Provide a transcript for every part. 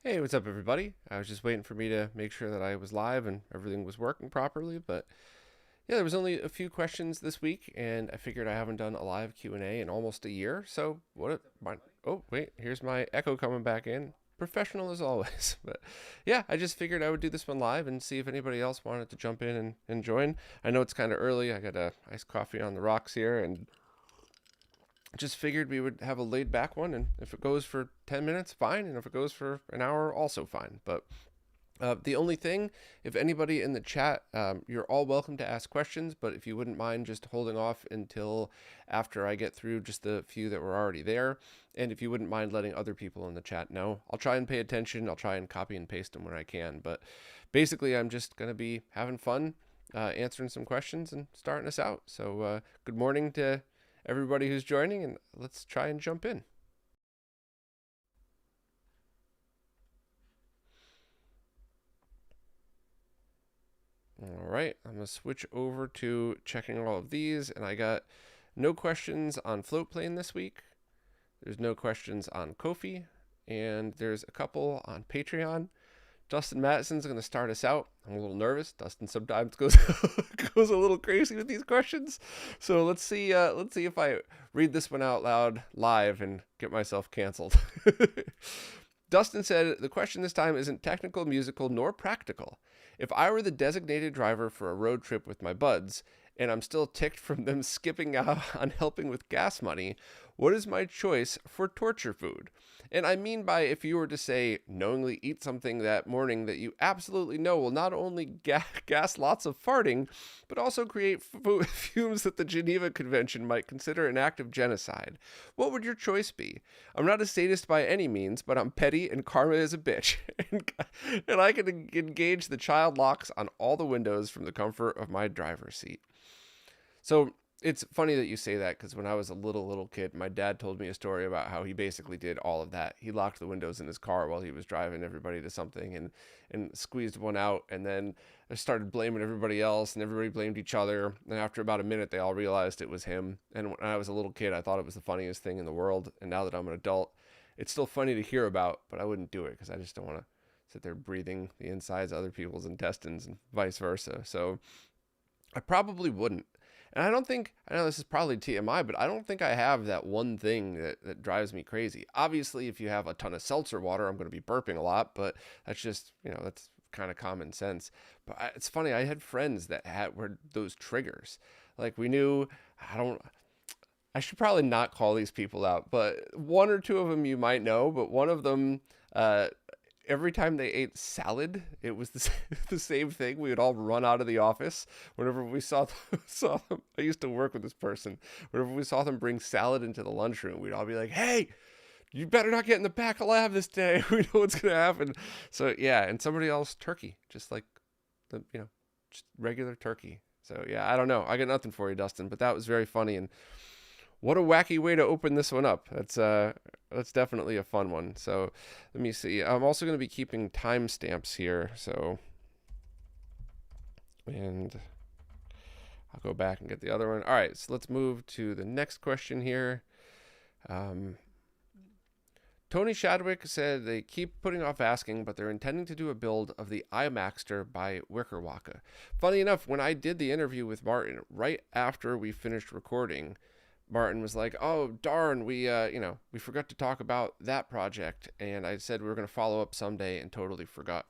Hey, what's up, everybody? I was just waiting for me to make sure that I was live and everything was working properly. But yeah, there was only a few questions this week, and I figured I haven't done a live Q&A in almost a year. So oh, wait, here's my echo coming back in. Professional as always. But yeah, I just figured I would do this one live and see if anybody else wanted to jump in and join. I know it's kind of early. I got a iced coffee on the rocks here, and just figured we would have a laid back one, and if it goes for 10 minutes, fine, and if it goes for an hour, also fine. But the only thing, if anybody in the chat, you're all welcome to ask questions, but if you wouldn't mind just holding off until after I get through just the few that were already there, and if you wouldn't mind letting other people in the chat know, I'll try and pay attention. I'll try and copy and paste them when I can. But basically, I'm just going to be having fun, answering some questions and starting us out. So good morning to everybody who's joining, and let's try and jump in. All right, I'm going to switch over to checking all of these, and I got no questions on Floatplane this week. There's no questions on Ko-fi, and there's a couple on Patreon. Dustin Mattison's going to start us out. I'm a little nervous. Dustin sometimes goes goes a little crazy with these questions. So let's see if I read this one out loud live and get myself canceled. Dustin said, the question this time isn't technical, musical, nor practical. If I were the designated driver for a road trip with my buds, and I'm still ticked from them skipping out on helping with gas money, what is my choice for torture food? And I mean by if you were to say, knowingly eat something that morning that you absolutely know will not only gas lots of farting, but also create fumes that the Geneva Convention might consider an act of genocide. What would your choice be? I'm not a sadist by any means, but I'm petty and karma is a bitch. and I can engage the child locks on all the windows from the comfort of my driver's seat. So it's funny that you say that, because when I was a little kid, my dad told me a story about how he basically did all of that. He locked the windows in his car while he was driving everybody to something, and squeezed one out, and then started blaming everybody else, and everybody blamed each other. And after about a minute, they all realized it was him. And when I was a little kid, I thought it was the funniest thing in the world. And now that I'm an adult, it's still funny to hear about, but I wouldn't do it because I just don't want to sit there breathing the insides of other people's intestines and vice versa. So I probably wouldn't. And I know this is probably TMI, but I don't think I have that one thing that drives me crazy. Obviously, if you have a ton of seltzer water, I'm going to be burping a lot, but that's just, that's kind of common sense. But it's funny, I had friends that were those triggers. Like we knew, I should probably not call these people out, but one or two of them you might know, but one of them, every time they ate salad, it was the same thing. We would all run out of the office whenever we saw them. I used to work with this person. Whenever we saw them bring salad into the lunchroom, we'd all be like, "Hey, you better not get in the back of lab this day. We know what's gonna happen." So yeah, and somebody else turkey, just like just regular turkey. So yeah, I don't know. I got nothing for you, Dustin, but that was very funny, and what a wacky way to open this one up. That's definitely a fun one. So let me see. I'm also going to be keeping timestamps here. So, and I'll go back and get the other one. All right, so let's move to the next question here. Tony Shadwick said they keep putting off asking, but they're intending to do a build of the iMacSter by Wickerwaka. Funny enough, when I did the interview with Martin, right after we finished recording, Martin was like, "Oh darn, we forgot to talk about that project," and I said we were going to follow up someday and totally forgot.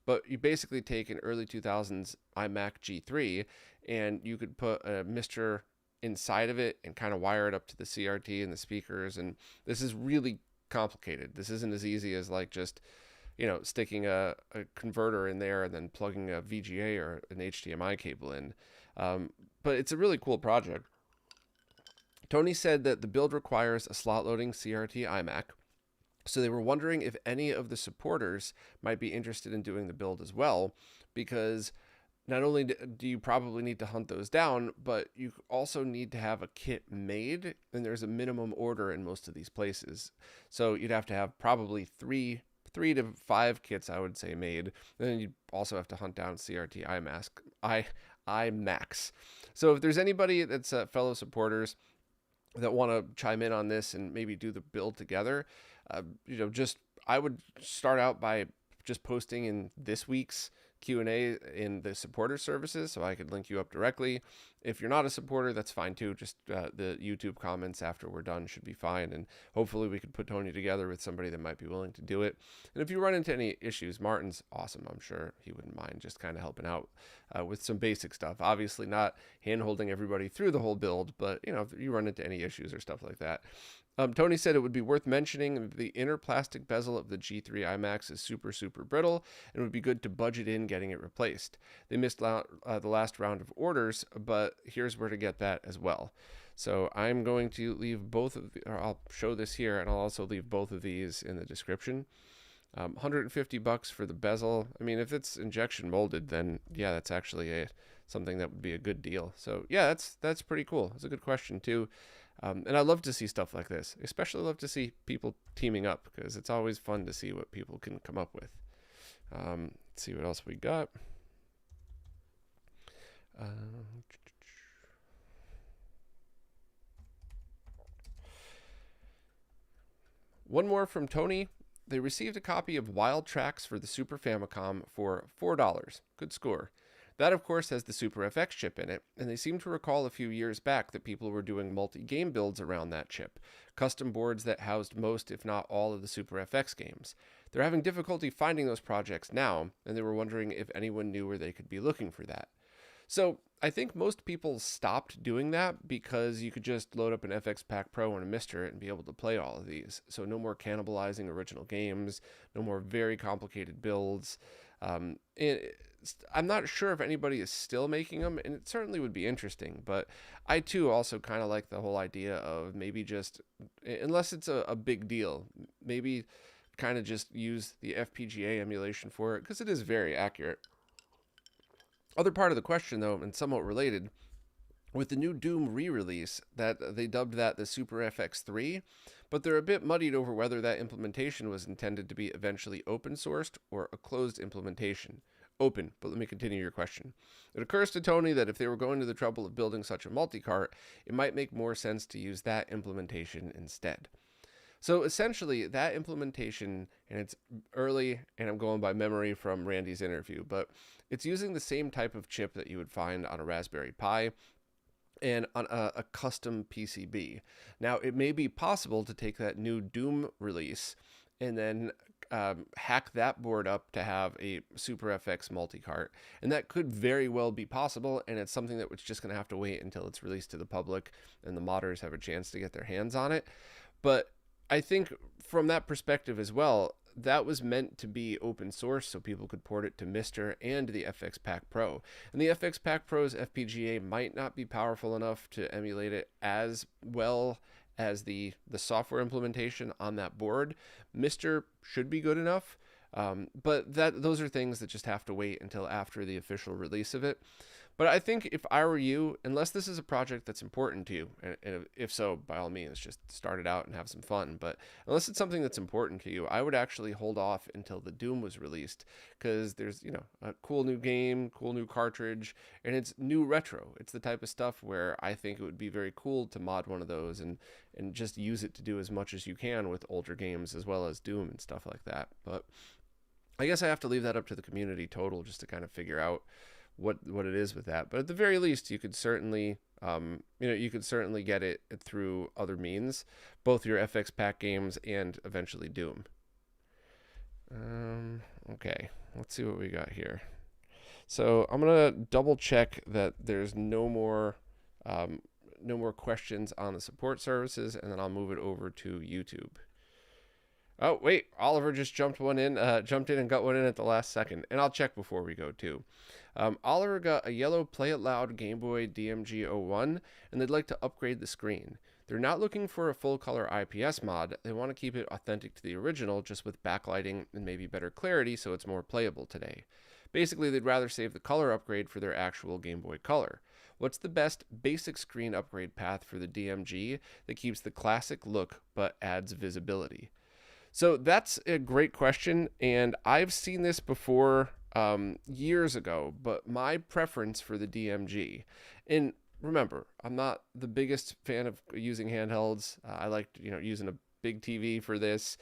But you basically take an early 2000s iMac G3 and you could put a Mister inside of it and kind of wire it up to the CRT and the speakers, and this is really complicated. This isn't as easy as like just sticking a converter in there and then plugging a VGA or an HDMI cable in. But it's a really cool project. Tony said that the build requires a slot-loading CRT iMac, so they were wondering if any of the supporters might be interested in doing the build as well, because not only do you probably need to hunt those down, but you also need to have a kit made, and there's a minimum order in most of these places. So you'd have to have probably three to five kits, I would say, made. And then you'd also have to hunt down CRT iMacs. So if there's anybody that's fellow supporters that want to chime in on this and maybe do the build together, just I would start out by just posting in this week's Q&A in the supporter services, so I could link you up directly. If you're not a supporter, that's fine too. Just the YouTube comments after we're done should be fine, and hopefully we could put Tony together with somebody that might be willing to do it. And if you run into any issues, Martin's awesome. I'm sure he wouldn't mind just kind of helping out with some basic stuff. Obviously not hand-holding everybody through the whole build, but if you run into any issues or stuff like that. Tony said it would be worth mentioning the inner plastic bezel of the G3 iMacs is super, super brittle, and it would be good to budget in getting it replaced. They missed the last round of orders, but here's where to get that as well. So I'm going to leave both of or I'll show this here, and I'll also leave both of these in the description. $150 for the bezel. I mean, if it's injection molded, then yeah, that's actually something that would be a good deal. So yeah, that's pretty cool. It's a good question too. And I love to see stuff like this, especially love to see people teaming up, because it's always fun to see what people can come up with. Let's see what else we got. One more from Tony. They received a copy of Wild Tracks for the Super Famicom for $4. Good score. That, of course, has the SuperFX chip in it, and they seem to recall a few years back that people were doing multi-game builds around that chip, custom boards that housed most, if not all, of the SuperFX games. They're having difficulty finding those projects now, and they were wondering if anyone knew where they could be looking for that. So I think most people stopped doing that because you could just load up an FX Pack Pro and a MiSTer and be able to play all of these. So no more cannibalizing original games, no more very complicated builds. I'm not sure if anybody is still making them, and it certainly would be interesting, but I too also kind of like the whole idea of maybe just, unless it's a big deal, maybe kind of just use the FPGA emulation for it, because it is very accurate. Other part of the question though, and somewhat related, with the new Doom re-release, that they dubbed that the SuperFX 3, but they're a bit muddied over whether that implementation was intended to be eventually open sourced or a closed implementation. Open, but let me continue your question. It occurs to Tony that if they were going to the trouble of building such a multi-cart, it might make more sense to use that implementation instead. So essentially, that implementation, and it's early, and I'm going by memory from Randy's interview, but it's using the same type of chip that you would find on a Raspberry Pi and on a custom PCB. Now, it may be possible to take that new Doom release and then hack that board up to have a SuperFX MultiCart, and that could very well be possible, and it's something that was just going to have to wait until it's released to the public and the modders have a chance to get their hands on it. But I think from that perspective as well, that was meant to be open source so people could port it to MiSTer and the FX Pack Pro. And the FX Pack Pro's FPGA might not be powerful enough to emulate it as well as the software implementation on that board. MiSTer should be good enough, but those are things that just have to wait until after the official release of it. But I think if I were you, unless this is a project that's important to you, and if so, by all means, just start it out and have some fun. But unless it's something that's important to you, I would actually hold off until the Doom was released, because there's, a cool new game, cool new cartridge, and it's new retro. It's the type of stuff where I think it would be very cool to mod one of those and just use it to do as much as you can with older games as well as Doom and stuff like that. But I guess I have to leave that up to the community total just to kind of figure out what it is with that. But at the very least, you could certainly get it through other means, both your FX Pack games and eventually Doom. Okay, let's see what we got here. So I'm gonna double check that there's no more questions on the support services, and then I'll move it over to YouTube. Oh, wait, Oliver just jumped in and got one in at the last second, and I'll check before we go too. Oliver got a yellow Play It Loud Gameboy DMG 01, and they'd like to upgrade the screen. They're not looking for a full color IPS mod. They want to keep it authentic to the original, just with backlighting and maybe better clarity so it's more playable today. Basically, they'd rather save the color upgrade for their actual Game Boy Color. What's the best basic screen upgrade path for the DMG that keeps the classic look but adds visibility? So that's a great question, and I've seen this before years ago, but my preference for the DMG, and remember, I'm not the biggest fan of using handhelds. I like using big TV for this.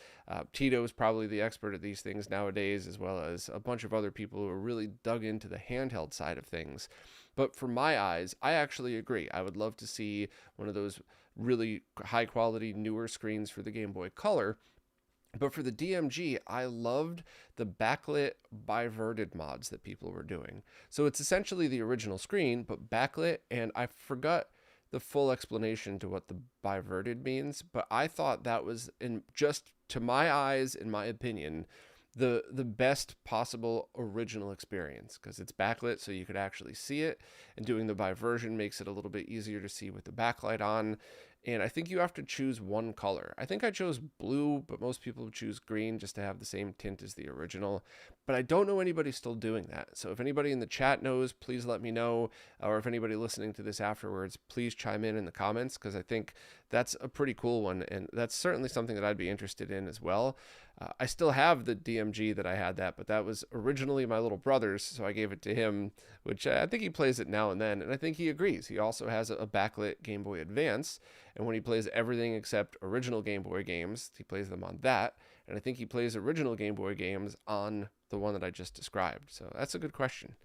Tito's probably the expert at these things nowadays, as well as a bunch of other people who are really dug into the handheld side of things. But for my eyes, I actually agree. I would love to see one of those really high quality newer screens for the Game Boy Color. But for the DMG, I loved the backlit biverted mods that people were doing. So it's essentially the original screen, but backlit, and I forgot the full explanation to what the biverted means, but I thought that was, in just to my eyes, in my opinion, the best possible original experience, because it's backlit so you could actually see it, and doing the biversion makes it a little bit easier to see with the backlight on. And I think you have to choose one color. I think I chose blue, but most people choose green just to have the same tint as the original. But I don't know anybody still doing that. So if anybody in the chat knows, please let me know. Or if anybody listening to this afterwards, please chime in the comments, because I think that's a pretty cool one. And that's certainly something that I'd be interested in as well. I still have the DMG that I had that, but that was originally my little brother's, so I gave it to him, which I think he plays it now and then, and I think he agrees. He also has a backlit Game Boy Advance, and when he plays everything except original Game Boy games, he plays them on that, and I think he plays original Game Boy games on the one that I just described. So that's a good question.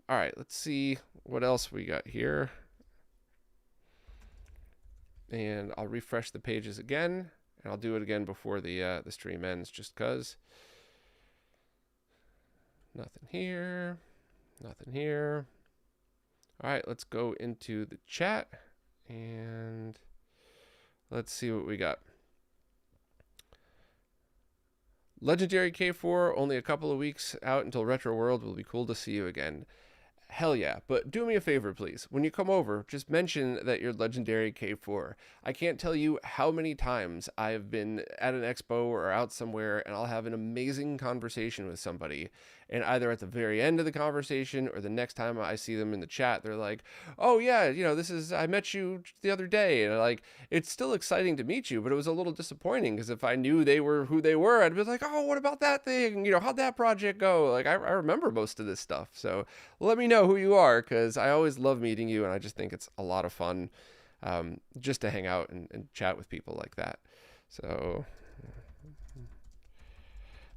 All right, let's see what else we got here. And I'll refresh the pages again. And I'll do it again before the stream ends, just because. Nothing here. Nothing here. All right, let's go into the chat. And let's see what we got. Legendary K4, only a couple of weeks out until Retro World. Will be cool to see you again. Hell yeah, but do me a favor, please. When you come over, just mention that you're Legendary K4. I can't tell you how many times I've been at an expo or out somewhere, and I'll have an amazing conversation with somebody, and either at the very end of the conversation or the next time I see them in the chat, they're like, oh yeah, you know, I met you the other day, and like, it's still exciting to meet you, but it was a little disappointing, because if I knew they were who they were, I'd be like, oh, what about that thing? You know, how'd that project go? Like, I remember most of this stuff, so let me know who you are, because I always love meeting you, and I just think it's a lot of fun just to hang out and chat with people like that. So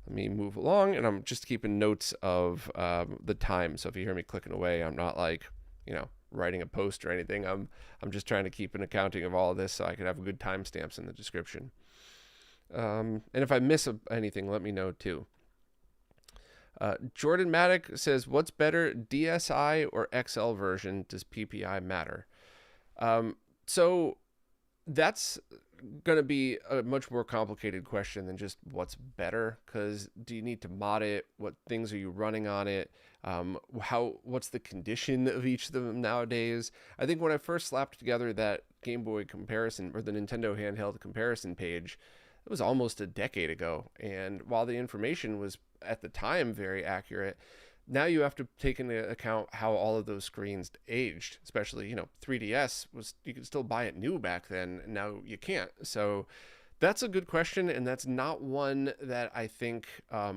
let me move along, and I'm just keeping notes of the time. So if you hear me clicking away, I'm not like, you know, writing a post or anything. I'm just trying to keep an accounting of all of this so I can have good timestamps in the description. And if I miss anything, let me know too. Jordan Maddock says, what's better, DSi or XL version? Does PPI matter? So that's going to be a much more complicated question than just what's better, because do you need to mod it? What things are you running on it? What's the condition of each of them nowadays? I think when I first slapped together that Game Boy comparison, or the Nintendo handheld comparison page, it was almost a decade ago. And while the information was at the time very accurate, now you have to take into account how all of those screens aged, especially, you know, 3DS you could still buy it new back then, and now you can't. So that's a good question, and that's not one that I think I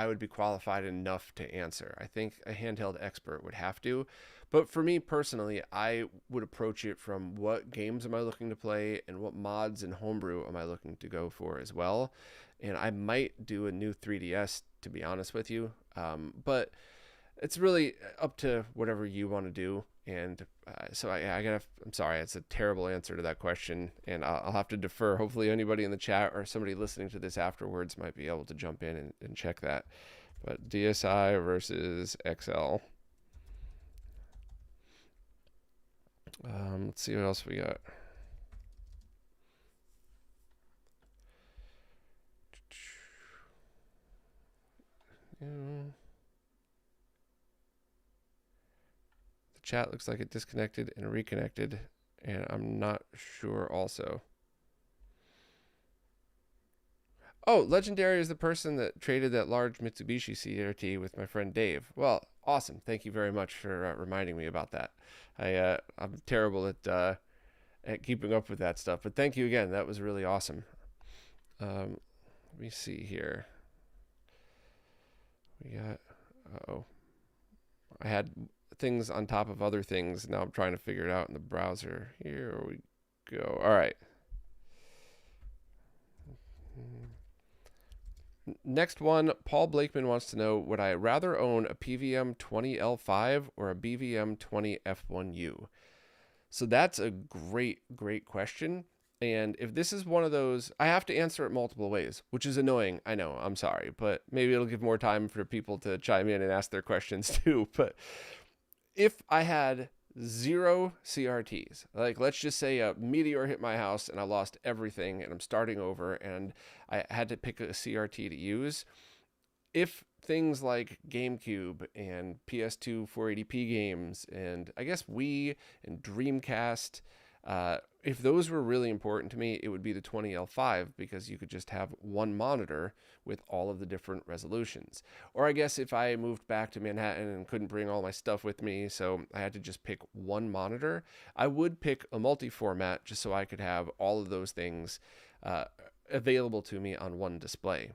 would be qualified enough to answer. I think a handheld expert would have to. But for me personally, I would approach it from what games am I looking to play and what mods and homebrew am I looking to go for as well. And I might do a new 3DS, to be honest with you. But it's really up to whatever you want to do. And so I'm sorry, it's a terrible answer to that question. And I'll have to defer. Hopefully anybody in the chat or somebody listening to this afterwards might be able to jump in and check that. But DSi versus XL. Let's see what else we got. The chat looks like it disconnected and reconnected, and I'm not sure also. Oh, Legendary is the person that traded that large Mitsubishi CRT with my friend Dave. Well, awesome. Thank you very much for reminding me about that. I'm terrible at keeping up with that stuff, but thank you again. That was really awesome. Let me see here. We got, I had things on top of other things. Now I'm trying to figure it out in the browser. Here we go. All right. Next one, Paul Blakeman wants to know, would I rather own a PVM 20L5 or a BVM 20F1U? So that's a great question. And if this is one of those, I have to answer it multiple ways, which is annoying. I know, I'm sorry, but maybe it'll give more time for people to chime in and ask their questions too. But if I had 0 CRTs, like let's just say a meteor hit my house and I lost everything and I'm starting over and I had to pick a CRT to use, if things like GameCube and PS2 480p games and I guess Wii and Dreamcast, if those were really important to me, it would be the 20L5 because you could just have one monitor with all of the different resolutions. Or I guess if I moved back to Manhattan and couldn't bring all my stuff with me, so I had to just pick one monitor, I would pick a multi-format just so I could have all of those things available to me on one display.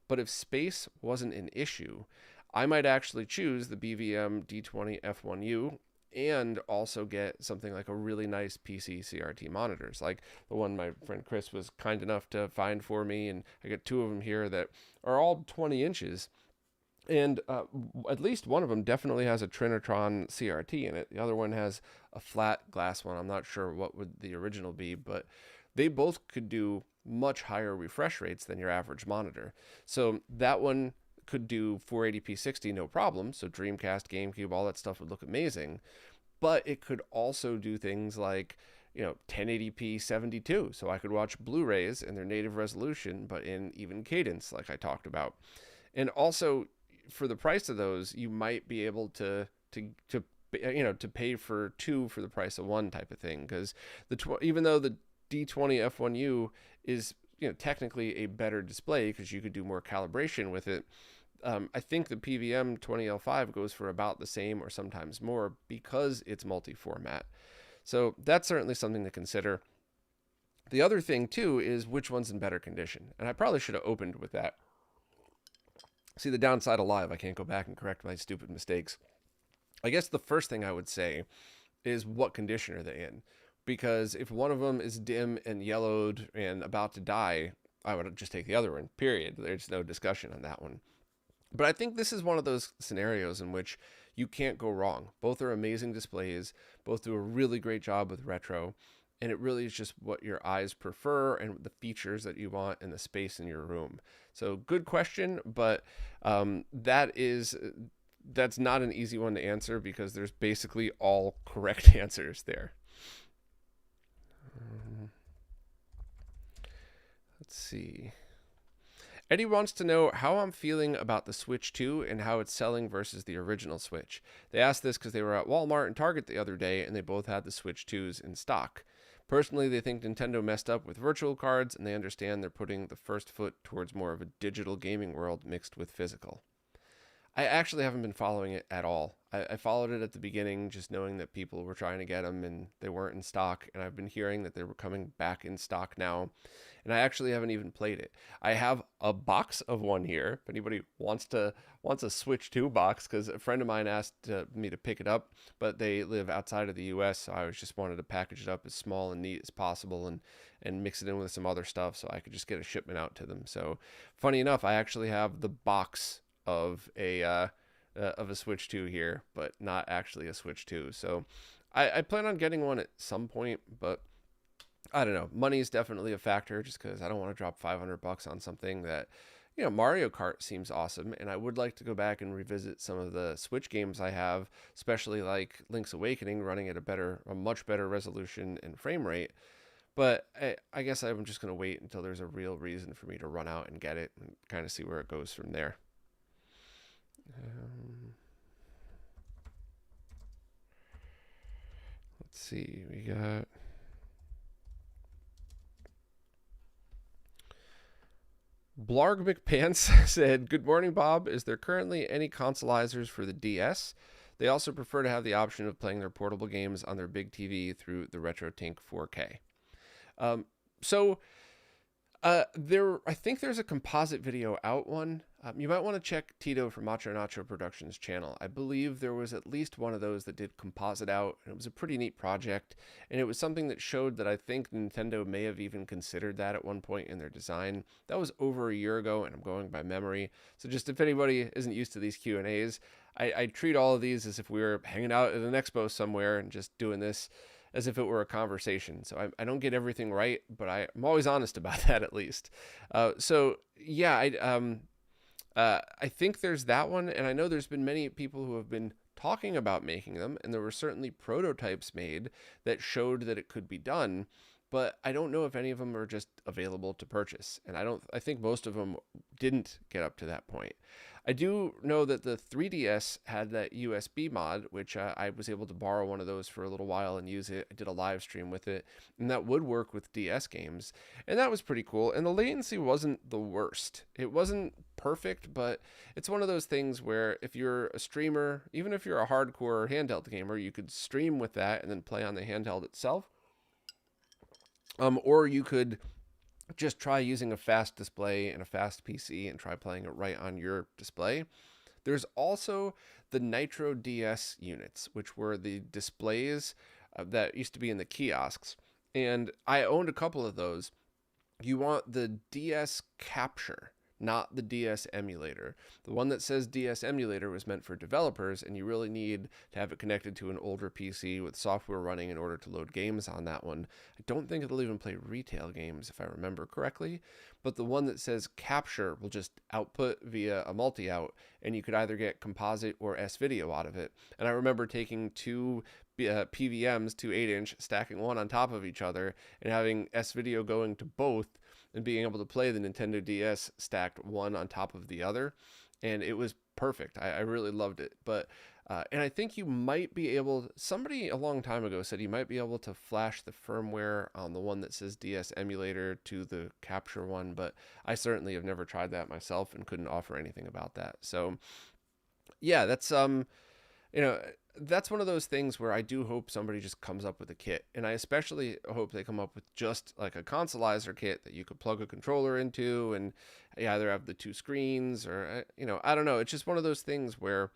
But if space wasn't an issue, I might actually choose the BVM D20F1U and also get something like a really nice PC CRT monitors, like the one my friend Chris was kind enough to find for me. And I got 2 of them here that are all 20 inches. And at least one of them definitely has a Trinitron CRT in it. The other one has a flat glass one. I'm not sure what would the original be, but they both could do much higher refresh rates than your average monitor. So that one could do 480p 60 no problem, so Dreamcast, GameCube, all that stuff would look amazing. But it could also do things like 1080p 72, so I could watch Blu-rays in their native resolution but in even cadence like I talked about. And also for the price of those, you might be able to pay for 2 for the price of 1 type of thing, because even though the D20F1U is technically a better display because you could do more calibration with it, I think the PVM 20L5 goes for about the same or sometimes more because it's multi-format. So that's certainly something to consider. The other thing too is which one's in better condition, and I probably should have opened with that. See, the downside of live, I can't go back and correct my stupid mistakes. I guess the first thing I would say is what condition are they in? Because if one of them is dim and yellowed and about to die, I would just take the other one, period. There's no discussion on that one. But I think this is one of those scenarios in which you can't go wrong. Both are amazing displays. Both do a really great job with retro. And it really is just what your eyes prefer and the features that you want and the space in your room. So good question, but that's not an easy one to answer because there's basically all correct answers there. Let's see. Eddie wants to know how I'm feeling about the Switch 2 and how it's selling versus the original Switch. They asked this because they were at Walmart and Target the other day and they both had the Switch 2s in stock. Personally, they think Nintendo messed up with virtual cards and they understand they're putting the first foot towards more of a digital gaming world mixed with physical. I actually haven't been following it at all. I followed it at the beginning just knowing that people were trying to get them and they weren't in stock, and I've been hearing that they were coming back in stock now, and I actually haven't even played it. I have a box of one here if anybody wants a Switch 2 box, because a friend of mine asked me to pick it up, but they live outside of the US, so I just wanted to package it up as small and neat as possible and mix it in with some other stuff so I could just get a shipment out to them. So funny enough, I actually have the box of a Switch 2 here, but not actually a Switch 2. So I plan on getting one at some point, but I don't know. Money is definitely a factor just because I don't want to drop $500 on something that, Mario Kart seems awesome. And I would like to go back and revisit some of the Switch games I have, especially like Link's Awakening running at a much better resolution and frame rate. But I guess I'm just going to wait until there's a real reason for me to run out and get it and kind of see where it goes from there. Let's see, we got Blarg McPants said, "Good morning, Bob. Is there currently any consolizers for the DS? They also prefer to have the option of playing their portable games on their big TV through the RetroTink 4K. So I think there's a composite video out one. You might want to check Tito from Macho Nacho Productions channel. I believe there was at least one of those that did composite out, and it was a pretty neat project, and it was something that showed that I think Nintendo may have even considered that at one point in their design. That was over a year ago, and I'm going by memory. So just if anybody isn't used to these Q&As, I treat all of these as if we were hanging out at an expo somewhere and just doing this as if it were a conversation. So I don't get everything right, but I'm always honest about that at least. So yeah, I think there's that one, and I know there's been many people who have been talking about making them, and there were certainly prototypes made that showed that it could be done, but I don't know if any of them are just available to purchase, and I think most of them didn't get up to that point. I do know that the 3DS had that USB mod, which I was able to borrow one of those for a little while and use it. I did a live stream with it, and that would work with DS games, and that was pretty cool. And the latency wasn't the worst. It wasn't perfect, but it's one of those things where if you're a streamer, even if you're a hardcore handheld gamer, you could stream with that and then play on the handheld itself. Or you could just try using a fast display and a fast PC and try playing it right on your display. There's also the Nitro DS units, which were the displays that used to be in the kiosks. And I owned a couple of those. You want the DS capture, not the DS emulator. The one that says DS emulator was meant for developers, and you really need to have it connected to an older PC with software running in order to load games on that one. I don't think it'll even play retail games if I remember correctly, but the one that says capture will just output via a multi-out, and you could either get composite or S-video out of it. And I remember taking two PVMs, two 8-inch, stacking one on top of each other, and having S-video going to both, and being able to play the Nintendo DS stacked one on top of the other. And it was perfect. I really loved it. But, and I think you might be able, somebody a long time ago said you might be able to flash the firmware on the one that says DS emulator to the capture one, but I certainly have never tried that myself and couldn't offer anything about that. So yeah, that's, that's one of those things where I do hope somebody just comes up with a kit. And I especially hope they come up with just like a consolizer kit that you could plug a controller into and you either have the two screens or, I don't know. It's just one of those things where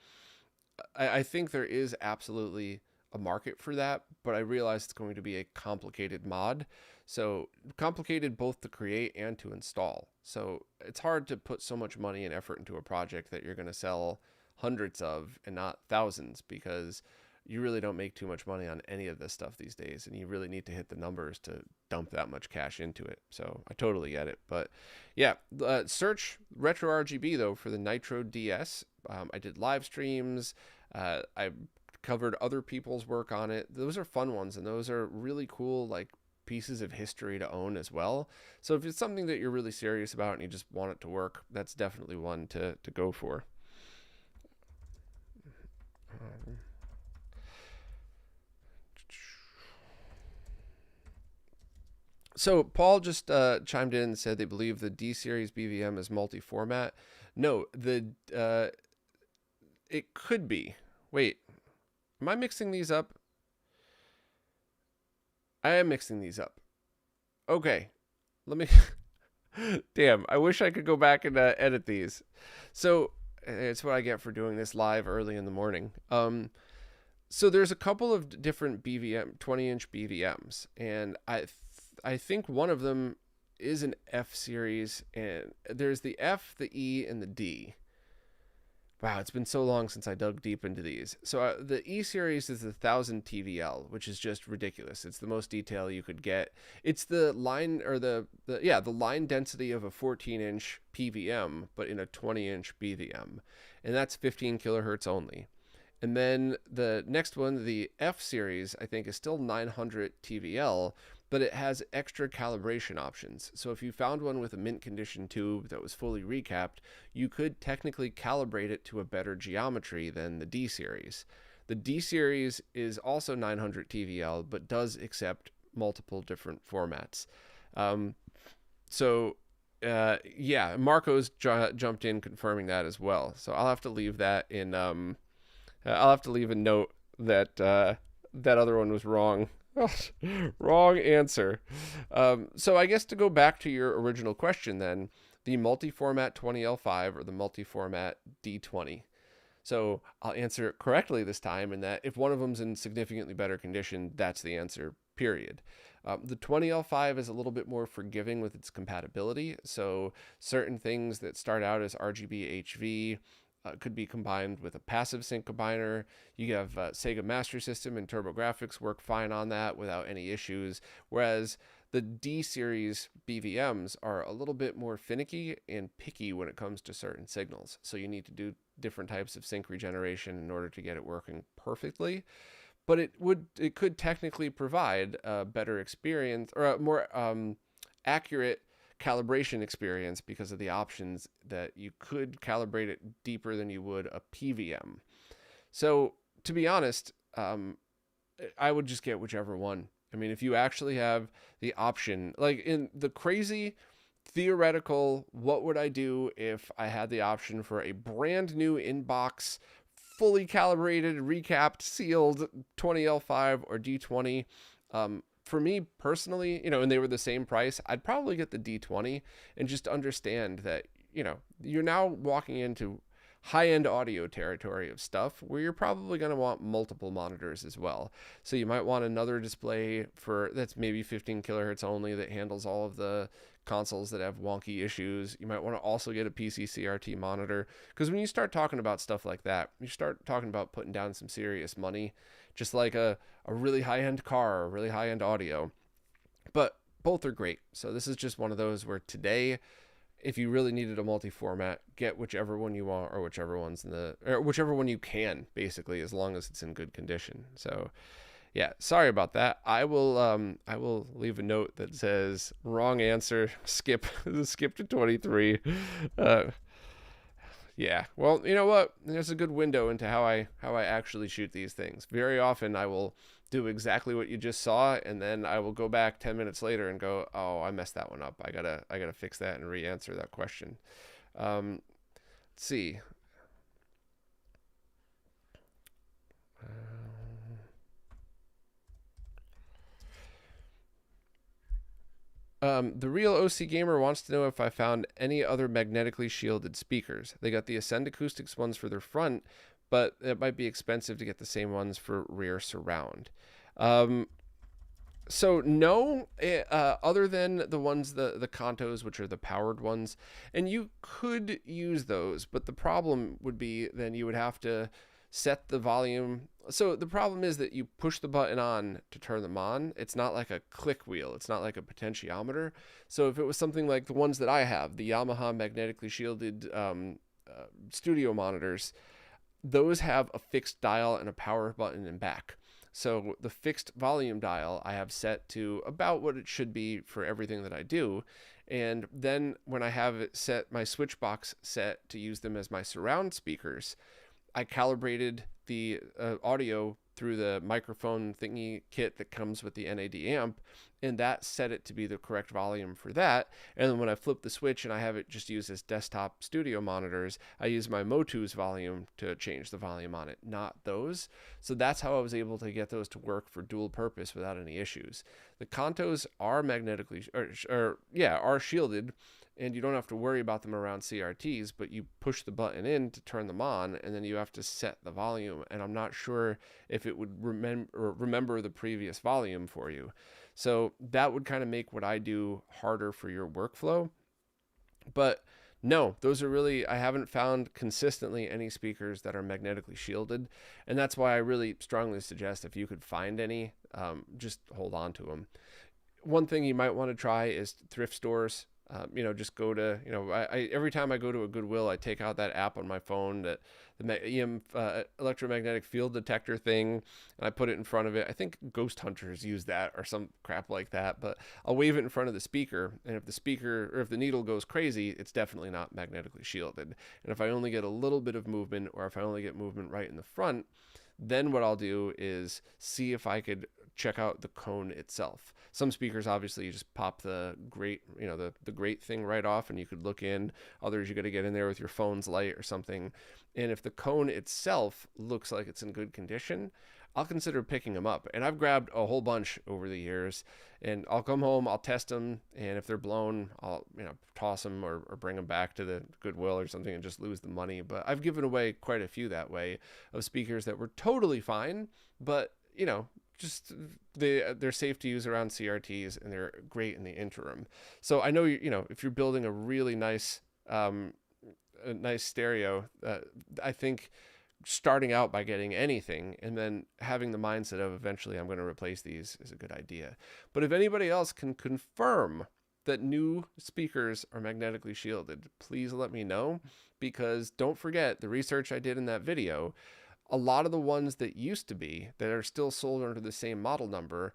I think there is absolutely a market for that, but I realize it's going to be a complicated mod. So complicated both to create and to install. So it's hard to put so much money and effort into a project that you're going to sell hundreds of and not thousands, because you really don't make too much money on any of this stuff these days, and you really need to hit the numbers to dump that much cash into it. So I totally get it. But yeah, search RetroRGB though for the Nitro DS. I did live streams. I covered other people's work on it. Those are fun ones, and those are really cool, like pieces of history to own as well. So if it's something that you're really serious about and you just want it to work, that's definitely one to go for. So Paul just chimed in and said they believe the D series BVM is multi-format. No, it could be. Wait, am I mixing these up? I am mixing these up. Okay, let me. Damn, I wish I could go back and edit these. So it's what I get for doing this live early in the morning. So there's a couple of different BVM, 20-inch BVMs, and I think one of them is an F series, and there's the F, the E, and the D. Wow, it's been so long since I dug deep into these. So the E series is the 1000 TVL, which is just ridiculous. It's the most detail you could get. It's the line, or the line density of a 14-inch PVM, but in a 20-inch BVM, and that's 15 kilohertz only. And then the next one, the F series, I think is still 900 TVL, but it has extra calibration options. So if you found one with a mint condition tube that was fully recapped, you could technically calibrate it to a better geometry than the D series. The D series is also 900 TVL, but does accept multiple different formats. Yeah, Marco's jumped in confirming that as well. So I'll have to leave that in, I'll have to leave a note that that other one was wrong. Wrong answer. So I guess to go back to your original question then, the multi-format 20L5 or the multi-format D20. So I'll answer it correctly this time in that if one of them's in significantly better condition, that's the answer, period. The 20L5 is a little bit more forgiving with its compatibility. So certain things that start out as RGB HV could be combined with a passive sync combiner. You have Sega Master System and TurboGrafx work fine on that without any issues. Whereas the D series BVMs are a little bit more finicky and picky when it comes to certain signals. So you need to do different types of sync regeneration in order to get it working perfectly. But it could technically provide a better experience or a more accurate calibration experience because of the options that you could calibrate it deeper than you would a PVM. So to be honest, I would just get whichever one. I mean, if you actually have the option, like in the crazy theoretical, what would I do if I had the option for a brand new inbox, fully calibrated, recapped, sealed 20L5 or D20? For me personally, and they were the same price, I'd probably get the D20 and just understand that, you're now walking into high-end audio territory of stuff where you're probably going to want multiple monitors as well. So you might want another display that's maybe 15 kilohertz only that handles all of the consoles that have wonky issues. You might want to also get a PC CRT monitor, because when you start talking about stuff like that, you start talking about putting down some serious money, just like a really high-end car or really high-end audio. But both are great. So this is just one of those where today, if you really needed a multi-format, get whichever one you want or whichever one you can, basically, as long as it's in good condition. So yeah, sorry about that. I will leave a note that says wrong answer, skip to 23. Yeah, well, you know what? There's a good window into how I actually shoot these things. Very often I will do exactly what you just saw, and then I will go back 10 minutes later and go, oh, I messed that one up. I gotta fix that and re-answer that question. Let's see. The real OC Gamer wants to know if I found any other magnetically shielded speakers. They got the Ascend Acoustics ones for their front, but it might be expensive to get the same ones for rear surround. So no, other than the ones, the Kantos, which are the powered ones, and you could use those, but the problem would be then you would have to set the volume. So the problem is that you push the button on to turn them on. It's not like a click wheel. It's not like a potentiometer. So if it was something like the ones that I have, the Yamaha magnetically shielded studio monitors, those have a fixed dial and a power button in back. So the fixed volume dial I have set to about what it should be for everything that I do. And then when I have it set, my switch box set to use them as my surround speakers, I calibrated the audio through the microphone thingy kit that comes with the NAD amp, and that set it to be the correct volume for that. And then when I flip the switch and I have it just used as desktop studio monitors, I use my Motu's volume to change the volume on it, not those. So that's how I was able to get those to work for dual purpose without any issues. The Kantos are magnetically, are shielded, and you don't have to worry about them around CRTs, but you push the button in to turn them on, and then you have to set the volume, and I'm not sure if it would remember the previous volume for you. So that would kind of make what I do harder for your workflow. But no, those are really, I haven't found consistently any speakers that are magnetically shielded, and that's why I really strongly suggest if you could find any, just hold on to them. One thing you might want to try is thrift stores. Just go to, I every time I go to a Goodwill, I take out that app on my phone, that the electromagnetic field detector thing, and I put it in front of it. I think Ghost Hunters use that or some crap like that, but I'll wave it in front of the speaker, and if the needle goes crazy, it's definitely not magnetically shielded. And if I only get a little bit of movement, or if I only get movement right in the front, then what I'll do is see if I could check out the cone itself. Some speakers, obviously, you just pop the grate, the grate thing right off, and you could look in. Others, you got to get in there with your phone's light or something. And if the cone itself looks like it's in good condition, I'll consider picking them up. And I've grabbed a whole bunch over the years, and I'll come home, I'll test them, and if they're blown, I'll toss them or bring them back to the Goodwill or something and just lose the money. But I've given away quite a few that way of speakers that were totally fine, but just they're safe to use around CRTs, and they're great in the interim. So I know if you're building a really nice stereo, I think starting out by getting anything and then having the mindset of eventually I'm going to replace these is a good idea. But if anybody else can confirm that new speakers are magnetically shielded, please let me know, because don't forget the research I did in that video. A lot of the ones that used to be, that are still sold under the same model number,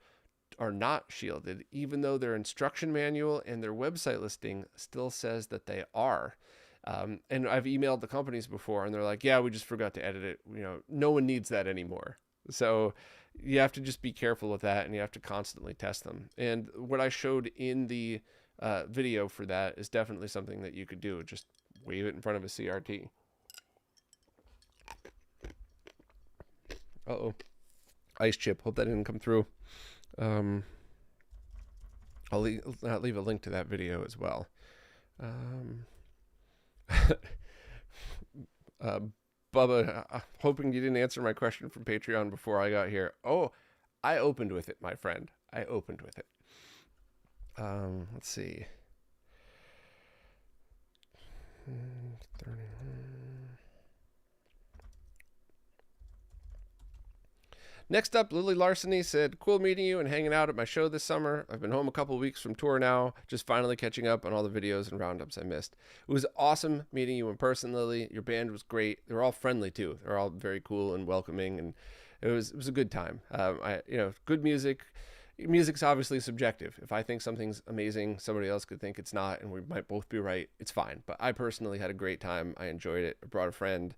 are not shielded, even though their instruction manual and their website listing still says that they are. And I've emailed the companies before, and they're like, yeah, we just forgot to edit it. No one needs that anymore. So you have to just be careful with that, and you have to constantly test them. And what I showed in the video for that is definitely something that you could do. Just wave it in front of a CRT. Uh-oh. Ice chip. Hope that didn't come through. I'll leave a link to that video as well. Bubba, hoping you didn't answer my question from Patreon before I got here. Oh, I opened with it, my friend. I opened with it. Let's see. Next up, Lily Larceny said, cool meeting you and hanging out at my show this summer. I've been home a couple weeks from tour now, just finally catching up on all the videos and roundups I missed. It was awesome meeting you in person, Lily. Your band was great. They were all friendly too. They're all very cool and welcoming, and it was a good time. Good music. Music's obviously subjective. If I think something's amazing, somebody else could think it's not, and we might both be right. It's fine. But I personally had a great time. I enjoyed it. I brought a friend,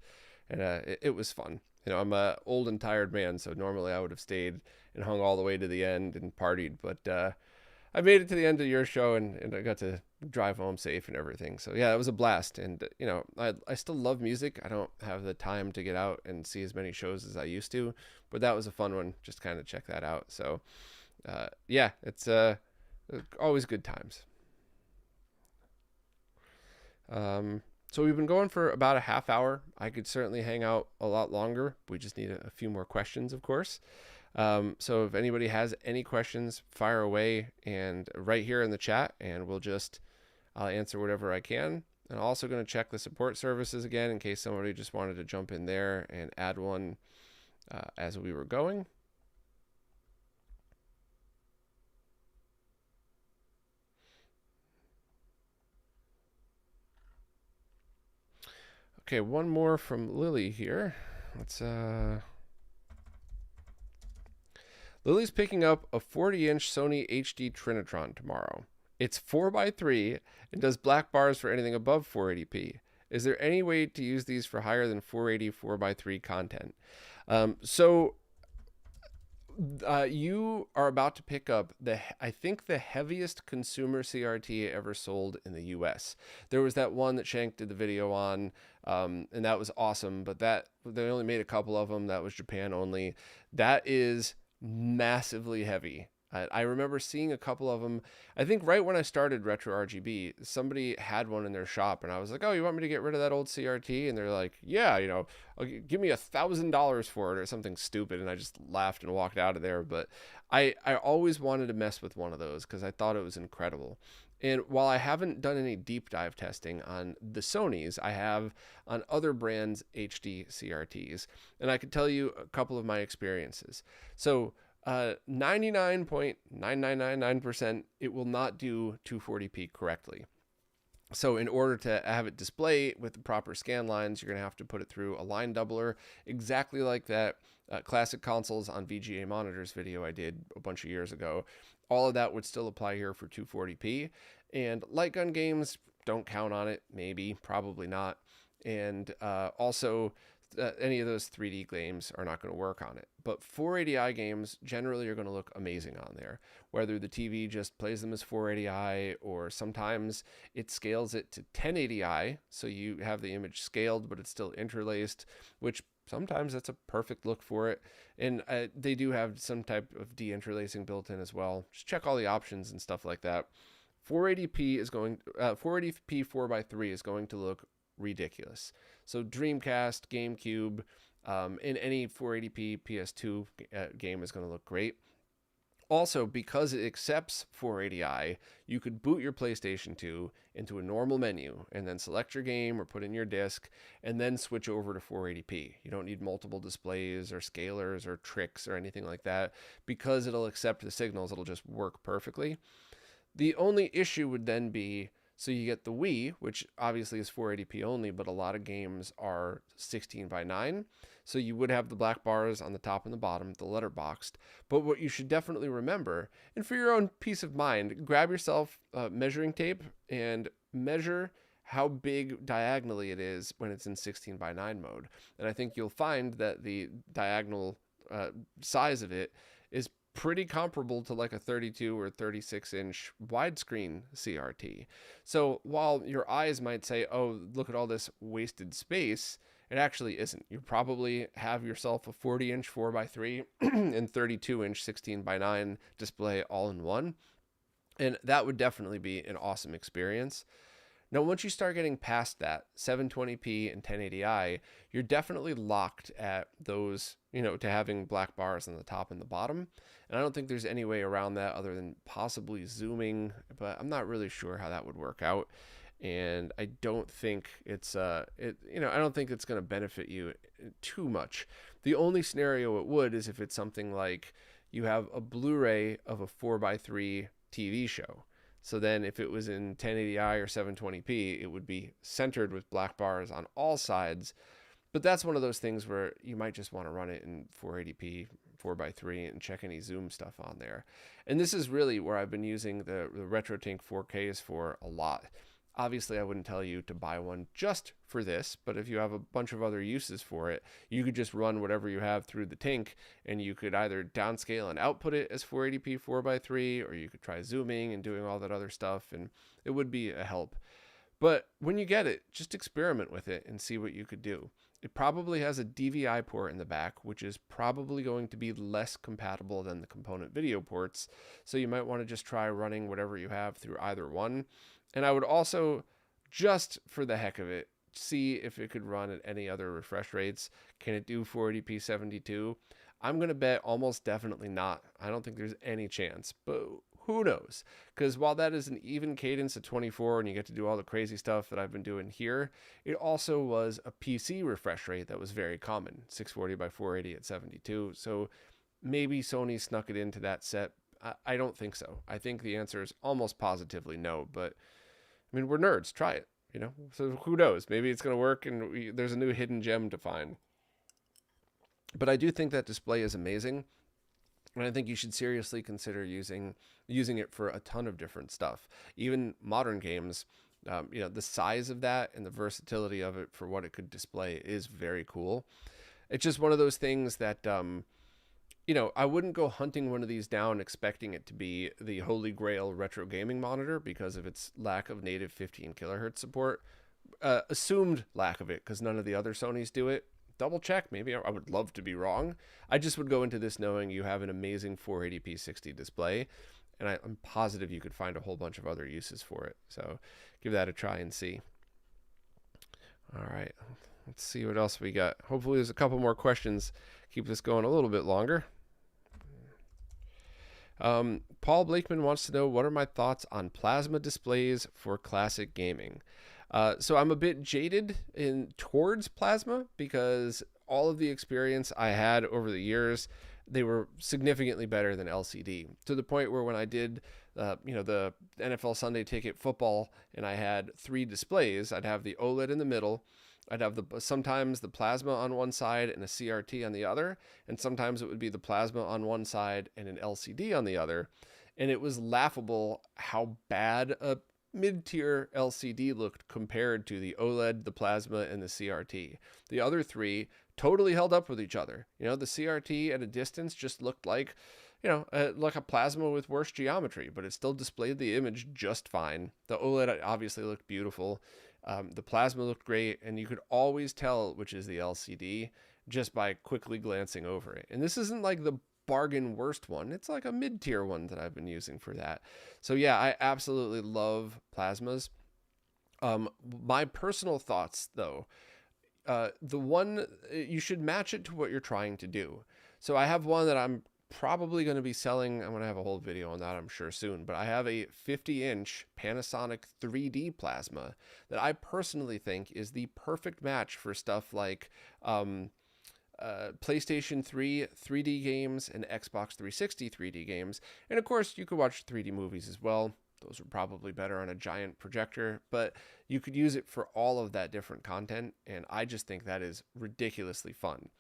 and it was fun. I'm a old and tired man, so normally I would have stayed and hung all the way to the end and partied. But I made it to the end of your show, and I got to drive home safe and everything. So yeah, it was a blast. And I still love music. I don't have the time to get out and see as many shows as I used to, but that was a fun one. Just kind of check that out. So yeah, it's always good times. So we've been going for about a half hour. I could certainly hang out a lot longer. We just need a few more questions, of course. So if anybody has any questions, fire away and right here in the chat, and I'll answer whatever I can. And I'm also going to check the support services again in case somebody just wanted to jump in there and add one as we were going. Okay, one more from Lily here. Lily's picking up a 40-inch Sony HD Trinitron tomorrow. It's 4x3 and does black bars for anything above 480p. Is there any way to use these for higher than 480 4x3 content? You are about to pick up I think the heaviest consumer CRT ever sold in the US. There was that one that Shank did the video on, and that was awesome, but they only made a couple of them. That was Japan only. That is massively heavy. I remember seeing a couple of them. I think right when I started RetroRGB, somebody had one in their shop, and I was like, oh, you want me to get rid of that old CRT? And they're like, yeah, give me $1,000 for it or something stupid. And I just laughed and walked out of there. But I always wanted to mess with one of those because I thought it was incredible. And while I haven't done any deep dive testing on the Sonys, I have on other brands' HD CRTs. And I could tell you a couple of my experiences. So 99.9999% it will not do 240p correctly. So in order to have it display with the proper scan lines, you're going to have to put it through a line doubler, exactly like that classic consoles on VGA monitors video I did a bunch of years ago. All of that would still apply here for 240p. And light gun games, don't count on it. Maybe, probably not. And also any of those 3D games are not going to work on it. But 480i games generally are going to look amazing on there. Whether the TV just plays them as 480i, or sometimes it scales it to 1080i, so you have the image scaled, but it's still interlaced, which sometimes that's a perfect look for it. And they do have some type of deinterlacing built in as well. Just check all the options and stuff like that. 480p is going 480p 4x3 is going to look ridiculous. So Dreamcast, GameCube, in any 480p PS2 game is going to look great. Also, because it accepts 480i, you could boot your PlayStation 2 into a normal menu and then select your game or put in your disc and then switch over to 480p. You don't need multiple displays or scalers or tricks or anything like that. Because it'll accept the signals, it'll just work perfectly. The only issue would then be, so you get the Wii, which obviously is 480p only, but a lot of games are 16:9. So you would have the black bars on the top and the bottom, the letterboxed. But what you should definitely remember, and for your own peace of mind, grab yourself measuring tape and measure how big diagonally it is when it's in 16:9 mode. And I think you'll find that the diagonal size of it is pretty comparable to like a 32 or 36 inch widescreen CRT. So while your eyes might say, oh, look at all this wasted space, it actually isn't. You probably have yourself a 40 inch 4x3 and 32 inch 16:9 display all in one. And that would definitely be an awesome experience. Now, once you start getting past that 720p and 1080i, you're definitely locked at those, to having black bars on the top and the bottom. And I don't think there's any way around that other than possibly zooming, but I'm not really sure how that would work out. And I don't think it's I don't think it's going to benefit you too much. The only scenario it would is if it's something like you have a Blu-ray of a 4x3 TV show. So then if it was in 1080i or 720p, it would be centered with black bars on all sides. But that's one of those things where you might just want to run it in 480p 4x3 and check any zoom stuff on there. And this is really where I've been using the RetroTink 4Ks for a lot. Obviously, I wouldn't tell you to buy one just for this, but if you have a bunch of other uses for it, you could just run whatever you have through the Tink, and you could either downscale and output it as 480p 4x3, or you could try zooming and doing all that other stuff, and it would be a help. But when you get it, just experiment with it and see what you could do. It probably has a DVI port in the back, which is probably going to be less compatible than the component video ports, so you might want to just try running whatever you have through either one. And I would also, just for the heck of it, see if it could run at any other refresh rates. Can it do 480p 72? I'm going to bet almost definitely not. I don't think there's any chance, but who knows? Because while that is an even cadence of 24 and you get to do all the crazy stuff that I've been doing here, it also was a PC refresh rate that was very common, 640 by 480 at 72. So maybe Sony snuck it into that set. I don't think so. I think the answer is almost positively no, but I mean, we're nerds. Try it, So who knows? Maybe it's going to work and there's a new hidden gem to find. But I do think that display is amazing. And I think you should seriously consider using it for a ton of different stuff. Even modern games, the size of that and the versatility of it for what it could display is very cool. It's just one of those things that, I wouldn't go hunting one of these down expecting it to be the holy grail retro gaming monitor because of its lack of native 15 kilohertz support. Assumed lack of it because none of the other Sonys do it. Double check, maybe. I would love to be wrong. I just would go into this knowing you have an amazing 480p 60 display, and I'm positive you could find a whole bunch of other uses for it. So give that a try and see. All right, let's see what else we got. Hopefully there's a couple more questions. Keep this going a little bit longer. Paul Blakeman wants to know, what are my thoughts on plasma displays for classic gaming? So I'm a bit jaded towards plasma because all of the experience I had over the years, they were significantly better than LCD, to the point where when I did, the NFL Sunday Ticket football and I had 3 displays, I'd have the OLED in the middle. I'd have sometimes the plasma on one side and a CRT on the other. And sometimes it would be the plasma on one side and an LCD on the other. And it was laughable how bad a mid-tier LCD looked compared to the OLED, the plasma, and the CRT. The other 3 totally held up with each other. The CRT at a distance just looked like, like a plasma with worse geometry, but it still displayed the image just fine. The OLED obviously looked beautiful. The plasma looked great, and you could always tell which is the LCD. just by quickly glancing over it. And this isn't like the bargain worst one. It's like a mid-tier one that I've been using for that. So yeah, I absolutely love plasmas. My personal thoughts though, the one, you should match it to what you're trying to do. So I have one that I'm probably going to be selling. I'm going to have a whole video on that, I'm sure, soon. But I have a 50-inch Panasonic 3D plasma that I personally think is the perfect match for stuff like PlayStation 3 3D games and Xbox 360 3D games. And of course, you could watch 3D movies as well. Those are probably better on a giant projector, but you could use it for all of that different content. And I just think that is ridiculously fun.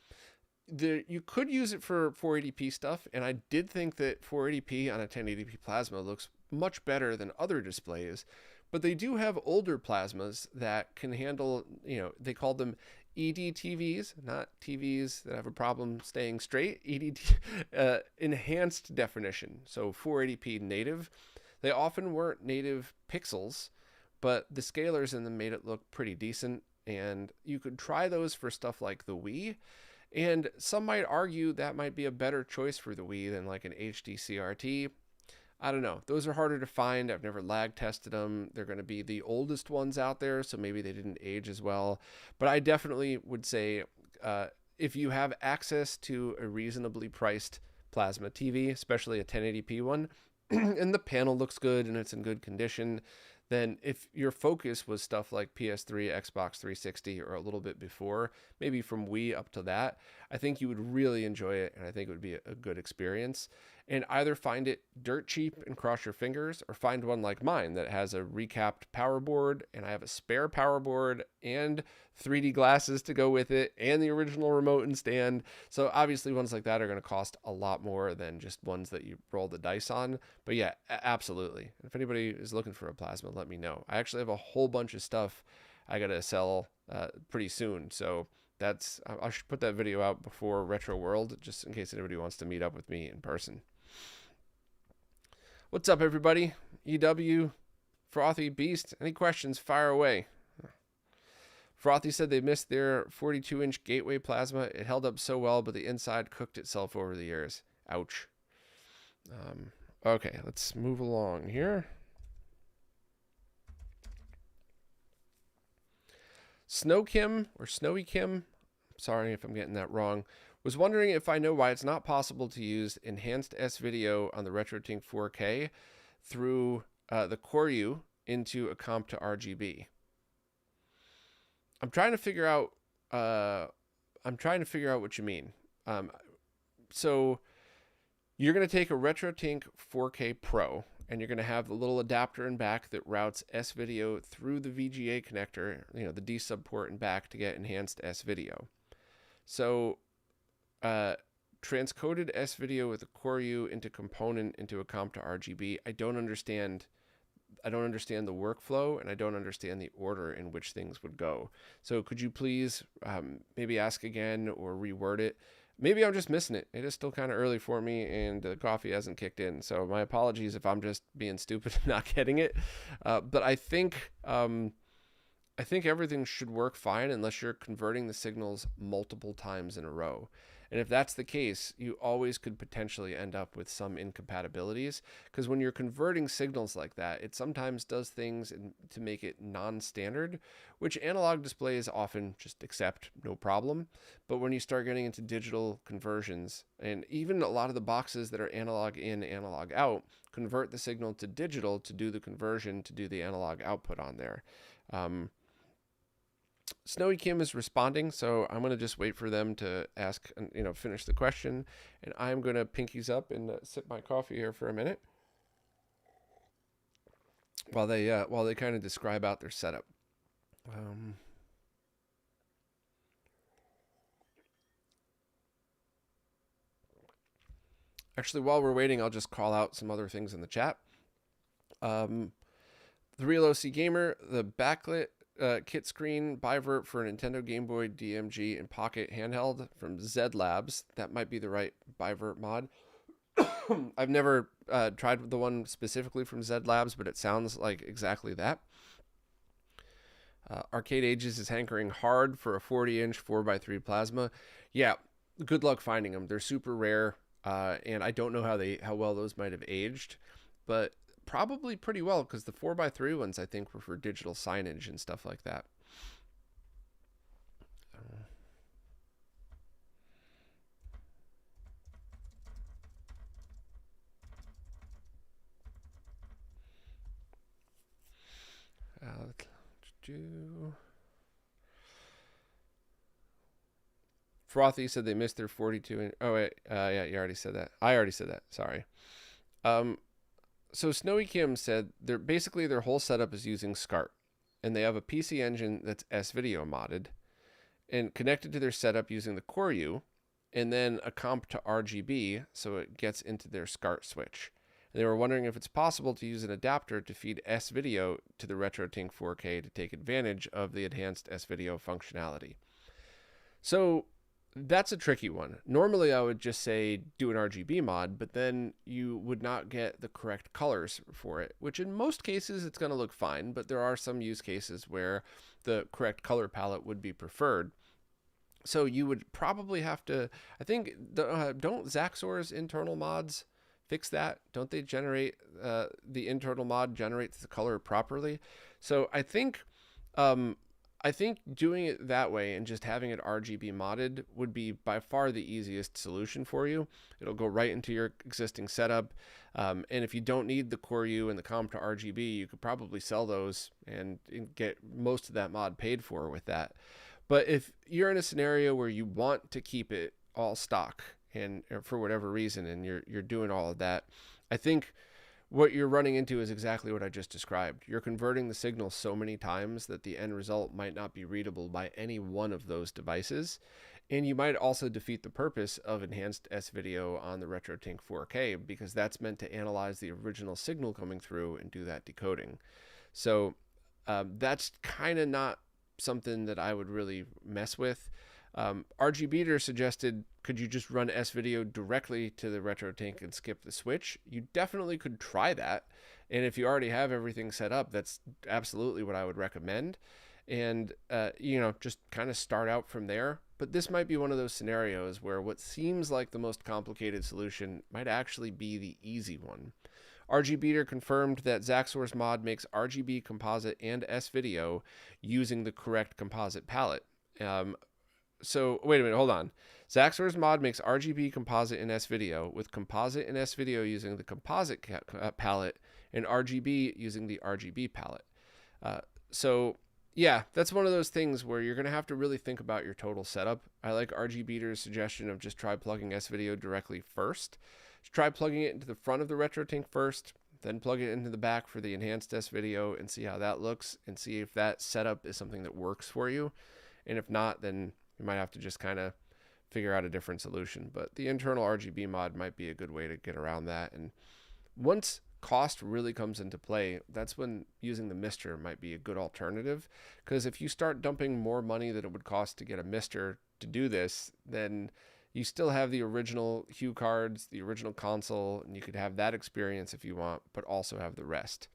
You could use it for 480p stuff, and I did think that 480p on a 1080p plasma looks much better than other displays, but they do have older plasmas that can handle, they call them ED TVs, not TVs that have a problem staying straight, enhanced definition, so 480p native. They often weren't native pixels, but the scalars in them made it look pretty decent, and you could try those for stuff like the Wii. And some might argue that might be a better choice for the Wii than like an HD CRT. I don't know. Those are harder to find. I've never lag tested them. They're going to be the oldest ones out there, so maybe they didn't age as well. But I definitely would say if you have access to a reasonably priced plasma TV, especially a 1080p one, and the panel looks good and it's in good condition, then if your focus was stuff like PS3, Xbox 360, or a little bit before, maybe from Wii up to that, I think you would really enjoy it, and I think it would be a good experience. And either find it dirt cheap and cross your fingers, or find one like mine that has a recapped power board, and I have a spare power board and 3D glasses to go with it, and the original remote and stand. So obviously ones like that are going to cost a lot more than just ones that you roll the dice on. But yeah, absolutely. If anybody is looking for a plasma, let me know. I actually have a whole bunch of stuff I got to sell pretty soon. So I should put that video out before Retro World, just in case anybody wants to meet up with me in person. What's up, everybody? EW, Frothy Beast, any questions? Fire away. Frothy said they missed their 42-inch gateway plasma. It held up so well, but the inside cooked itself over the years. Ouch. Okay, let's move along here. Snow Kim, or Snowy Kim, sorry if I'm getting that wrong, was wondering if I know why it's not possible to use enhanced S-Video on the RetroTink 4K through the Koryu into a comp to RGB. I'm trying to figure out what you mean. So you're going to take a RetroTink 4K Pro, and you're going to have the little adapter in back that routes S-Video through the VGA connector, the D sub port in back, to get enhanced S-Video. So transcoded S-Video with a Koryu into component into a comp to RGB. I don't understand the workflow, and I don't understand the order in which things would go. So could you please maybe ask again or reword it? Maybe I'm just missing it. It is still kind of early for me, and the coffee hasn't kicked in. So my apologies if I'm just being stupid and not getting it. But I think everything should work fine unless you're converting the signals multiple times in a row. And if that's the case, you always could potentially end up with some incompatibilities, because when you're converting signals like that, it sometimes does things to make it non-standard, which analog displays often just accept, no problem. But when you start getting into digital conversions, and even a lot of the boxes that are analog in, analog out, convert the signal to digital to do the conversion to do the analog output on there. Snowy Kim is responding, so I'm going to just wait for them to ask, finish the question, and I'm going to pinkies up and sip my coffee here for a minute while they kind of describe out their setup. Actually, while we're waiting, I'll just call out some other things in the chat. The Real OC Gamer, the backlit kit screen bivert for a Nintendo Gameboy DMG and Pocket handheld from Z Labs. That might be the right bivert mod. I've never tried the one specifically from Z Labs, but it sounds like exactly that. Arcade Ages is hankering hard for a 40-inch 4x3 plasma. Yeah, good luck finding them. They're super rare, and I don't know how well those might have aged, but probably pretty well, because the 4x3 ones I think were for digital signage and stuff like that. Frothy said they missed their 42 inch. Oh wait, yeah, you already said that. I already said that. Sorry. So Snowy Kim said their whole setup is using SCART, and they have a PC engine that's S-Video modded, and connected to their setup using the Core U, and then a comp to RGB, so it gets into their SCART switch. And they were wondering if it's possible to use an adapter to feed S-Video to the RetroTink 4K to take advantage of the enhanced S-Video functionality. So that's a tricky one. Normally I would just say do an RGB mod, but then you would not get the correct colors for it, which in most cases it's going to look fine, but there are some use cases where the correct color palette would be preferred. So you would probably have to, I think, don't Zaxor's internal mods fix that? Don't they generate, the internal mod generates the color properly? So I think doing it that way and just having it RGB modded would be by far the easiest solution for you. It'll go right into your existing setup. And if you don't need the Core U and the comp to RGB, you could probably sell those and get most of that mod paid for with that. But if you're in a scenario where you want to keep it all stock and for whatever reason, and you're doing all of that, I think what you're running into is exactly what I just described. You're converting the signal so many times that the end result might not be readable by any one of those devices. And you might also defeat the purpose of enhanced S-Video on the RetroTink 4K, because that's meant to analyze the original signal coming through and do that decoding. So that's kind of not something that I would really mess with. RGBeater suggested, could you just run S-Video directly to the RetroTink and skip the switch? You definitely could try that. And if you already have everything set up, that's absolutely what I would recommend. And, just kind of start out from there. But this might be one of those scenarios where what seems like the most complicated solution might actually be the easy one. RGBeater confirmed that Zaxor's mod makes RGB composite and S-Video using the correct composite palette. So wait a minute, hold on. Zaxor's mod makes RGB composite and S-Video, with composite and S-Video using the composite palette and RGB using the RGB palette. So yeah, that's one of those things where you're going to have to really think about your total setup. I like RGBeater's suggestion of just try plugging S-Video directly first. Just try plugging it into the front of the RetroTink first, then plug it into the back for the enhanced S-Video and see how that looks, and see if that setup is something that works for you. And if not, then you might have to just kind of figure out a different solution. But the internal RGB mod might be a good way to get around that. And once cost really comes into play, that's when using the MiSTer might be a good alternative. Because if you start dumping more money than it would cost to get a MiSTer to do this, then you still have the original Hue cards, the original console, and you could have that experience if you want, but also have the rest.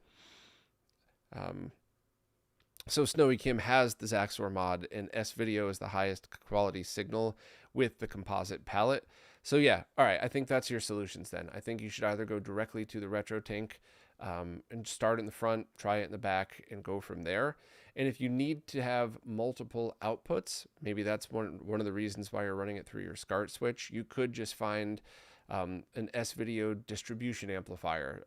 So Snowy Kim has the Zaxor mod, and S-Video is the highest quality signal with the composite palette. So yeah, all right, I think that's your solutions then. I think you should either go directly to the RetroTink and start in the front, try it in the back, and go from there. And if you need to have multiple outputs, maybe that's one of the reasons why you're running it through your SCART switch. You could just find an S-Video distribution amplifier,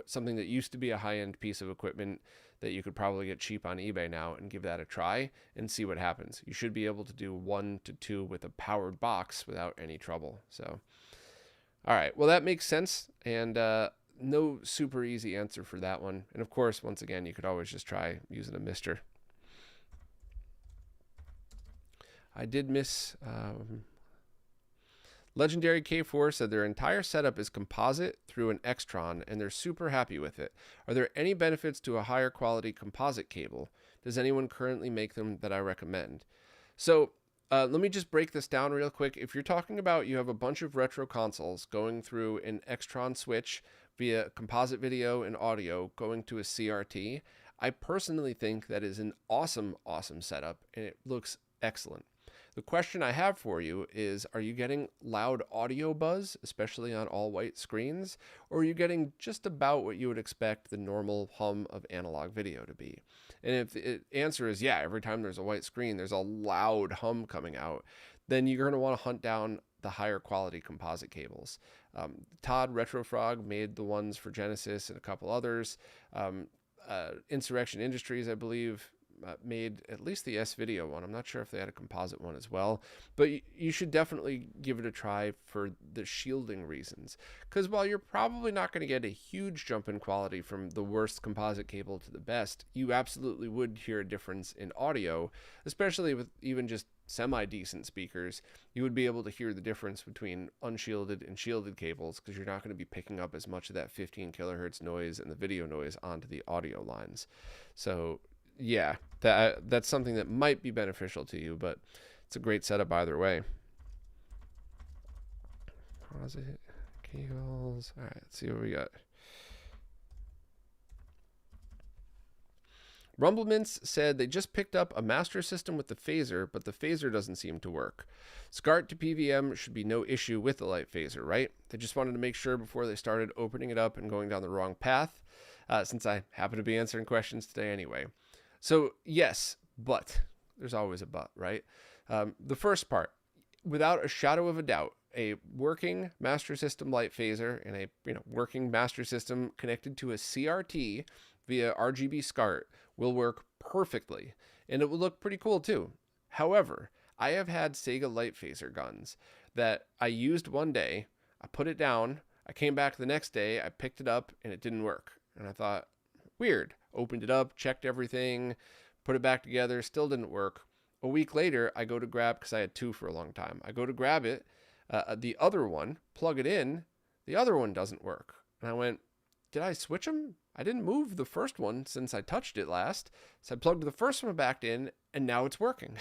something that used to be a high-end piece of equipment that you could probably get cheap on eBay now, and give that a try and see what happens. You should be able to do 1 to 2 with a powered box without any trouble. So, all right, well, that makes sense. And no super easy answer for that one. And of course, once again, you could always just try using a MiSTer. I did miss... Legendary K4 said their entire setup is composite through an Extron, and they're super happy with it. Are there any benefits to a higher quality composite cable? Does anyone currently make them that I recommend? So let me just break this down real quick. If you're talking about you have a bunch of retro consoles going through an Extron switch via composite video and audio going to a CRT, I personally think that is an awesome setup, and it looks excellent. The question I have for you is, are you getting loud audio buzz, especially on all white screens, or are you getting just about what you would expect the normal hum of analog video to be? And if the answer is yeah, every time there's a white screen, there's a loud hum coming out, then you're going to want to hunt down the higher quality composite cables. Todd Retrofrog made the ones for Genesis and a couple others. Insurrection Industries, I believe, made at least the S-Video one. I'm not sure if they had a composite one as well, but you should definitely give it a try for the shielding reasons. Because while you're probably not going to get a huge jump in quality from the worst composite cable to the best, you absolutely would hear a difference in audio, especially with even just semi-decent speakers. You would be able to hear the difference between unshielded and shielded cables, because you're not going to be picking up as much of that 15 kilohertz noise and the video noise onto the audio lines. So yeah, that's something that might be beneficial to you, but it's a great setup either way. Composite cables. All right, let's see what we got. Rumblemints said they just picked up a master system with the phaser, but the phaser doesn't seem to work. SCART to PVM should be no issue with the light phaser, right? They just wanted to make sure before they started opening it up and going down the wrong path, since I happen to be answering questions today anyway. So yes, but there's always a but, right? The first part, without a shadow of a doubt, a working master system light phaser and a working master system connected to a CRT via RGB SCART will work perfectly, and it will look pretty cool too. However, I have had Sega light phaser guns that I used one day, I put it down, I came back the next day, I picked it up, and it didn't work. And I thought, weird. Opened it up, checked everything, put it back together, still didn't work. A week later, I go to grab, because I had two for a long time, I go to grab it, the other one, plug it in, the other one doesn't work. And I went, did I switch them? I didn't move the first one since I touched it last. So I plugged the first one back in, and now it's working.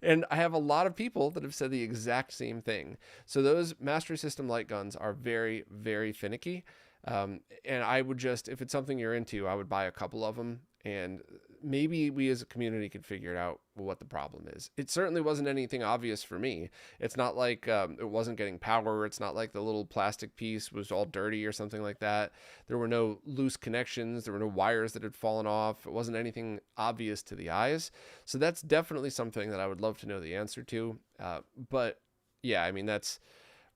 And I have a lot of people that have said the exact same thing. So those Master System light guns are very, very finicky. And I would just, if it's something you're into, I would buy a couple of them, and maybe we as a community could figure out what the problem is. It certainly wasn't anything obvious for me. It's not like it wasn't getting power. It's not like the little plastic piece was all dirty or something like that. There were no loose connections. There were no wires that had fallen off. It wasn't anything obvious to the eyes. So that's definitely something that I would love to know the answer to. But yeah, I mean, that's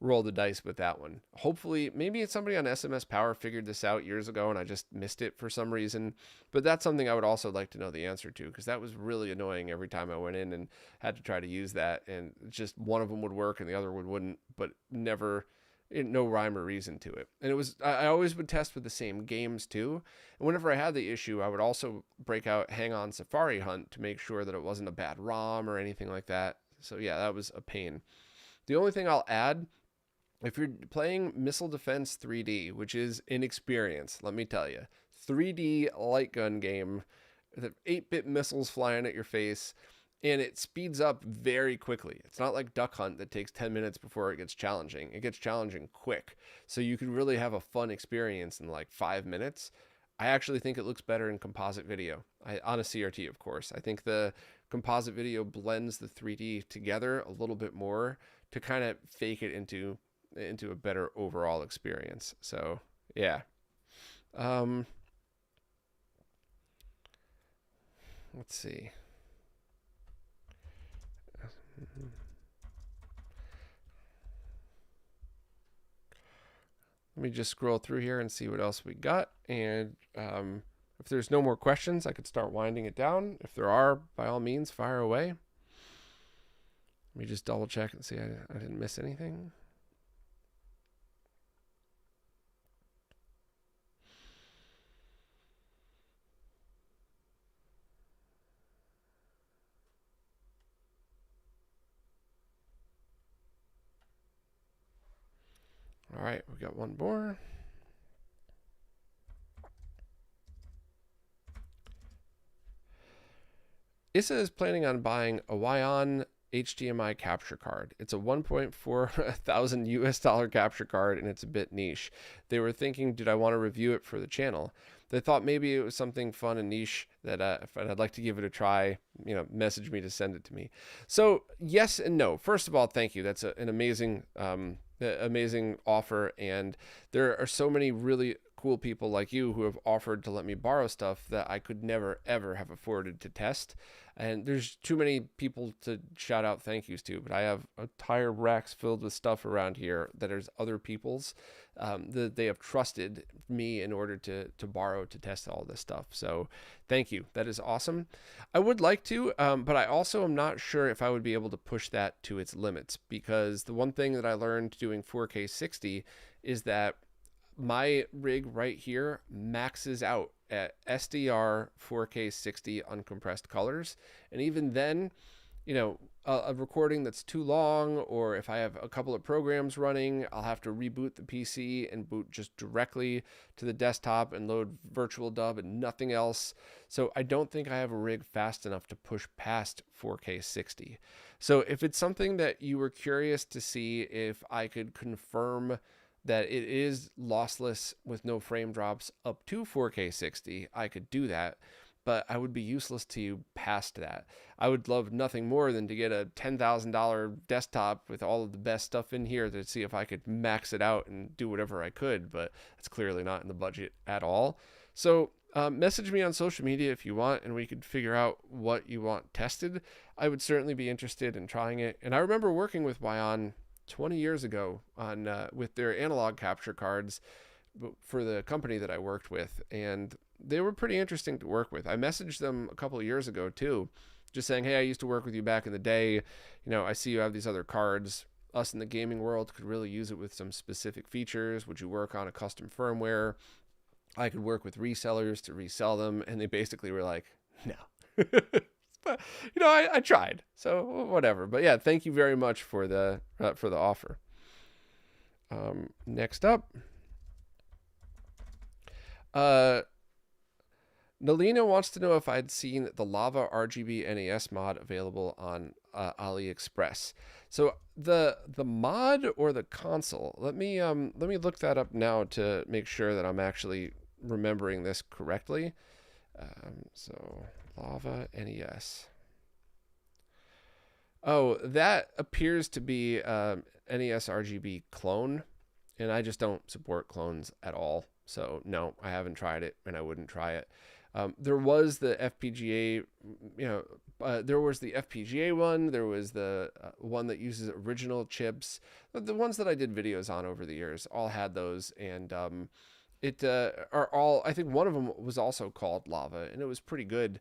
roll the dice with that one. Hopefully, maybe it's somebody on SMS Power figured this out years ago and I just missed it for some reason. But that's something I would also like to know the answer to, because that was really annoying every time I went in and had to try to use that, and just one of them would work and the other one wouldn't, but never, no rhyme or reason to it. And it was, I always would test with the same games too. And whenever I had the issue, I would also break out Hang On Safari Hunt to make sure that it wasn't a bad ROM or anything like that. So yeah, that was a pain. The only thing I'll add, if you're playing Missile Defense 3D, which is an experience, let me tell you, 3D light gun game, the 8-bit missiles flying at your face, and it speeds up very quickly. It's not like Duck Hunt that takes 10 minutes before it gets challenging. It gets challenging quick. So you can really have a fun experience in like 5 minutes. I actually think it looks better in composite video, on a CRT, of course. I think the composite video blends the 3D together a little bit more to kind of fake it into a better overall experience. So yeah. Let's see. Let me just scroll through here and see what else we got. And if there's no more questions, I could start winding it down. If there are, by all means, fire away. Let me just double check and see I didn't miss anything. All right, we got one more. Issa is planning on buying a Yuan HDMI capture card. It's a 1.4 thousand US dollar capture card, and it's a bit niche. They were thinking, did I want to review it for the channel? they thought maybe it was something fun and niche that if I'd like to give it a try, message me to send it to me. So yes and no. First of all, thank you. That's an amazing amazing offer, and there are so many really cool people like you who have offered to let me borrow stuff that I could never ever have afforded to test. And there's too many people to shout out thank yous to, but I have entire racks filled with stuff around here that is other people's that they have trusted me in order to borrow to test all this stuff. So thank you. That is awesome. I would like to, but I also am not sure if I would be able to push that to its limits, because the one thing that I learned doing 4K 60 is that my rig right here maxes out at SDR 4K 60 uncompressed colors. And even then, a recording that's too long, or if I have a couple of programs running, I'll have to reboot the PC and boot just directly to the desktop and load virtual dub and nothing else. So I don't think I have a rig fast enough to push past 4K 60. So if it's something that you were curious to see if I could confirm that it is lossless with no frame drops up to 4K 60, I could do that, but I would be useless to you past that. I would love nothing more than to get a $10,000 desktop with all of the best stuff in here to see if I could max it out and do whatever I could, but it's clearly not in the budget at all. So message me on social media if you want, and we could figure out what you want tested. I would certainly be interested in trying it. And I remember working with Yuan 20 years ago on with their analog capture cards for the company that I worked with, and they were pretty interesting to work with. I messaged them a couple of years ago too, just saying, hey, I used to work with you back in the day. I see you have these other cards. Us in the gaming world could really use it with some specific features. Would you work on a custom firmware? I could work with resellers to resell them. And they basically were like, no. But I tried, so whatever. But yeah, thank you very much for the offer. Next up, Nalina wants to know if I'd seen the Lava RGB NES mod available on AliExpress. So the mod or the console? Let me look that up now to make sure that I'm actually remembering this correctly. So Lava NES. Oh, that appears to be NESRGB clone, and I just don't support clones at all. So no, I haven't tried it, and I wouldn't try it. There was the FPGA, there was the FPGA one. There was the one that uses original chips. The ones that I did videos on over the years all had those, and it are all. I think one of them was also called Lava, and it was pretty good.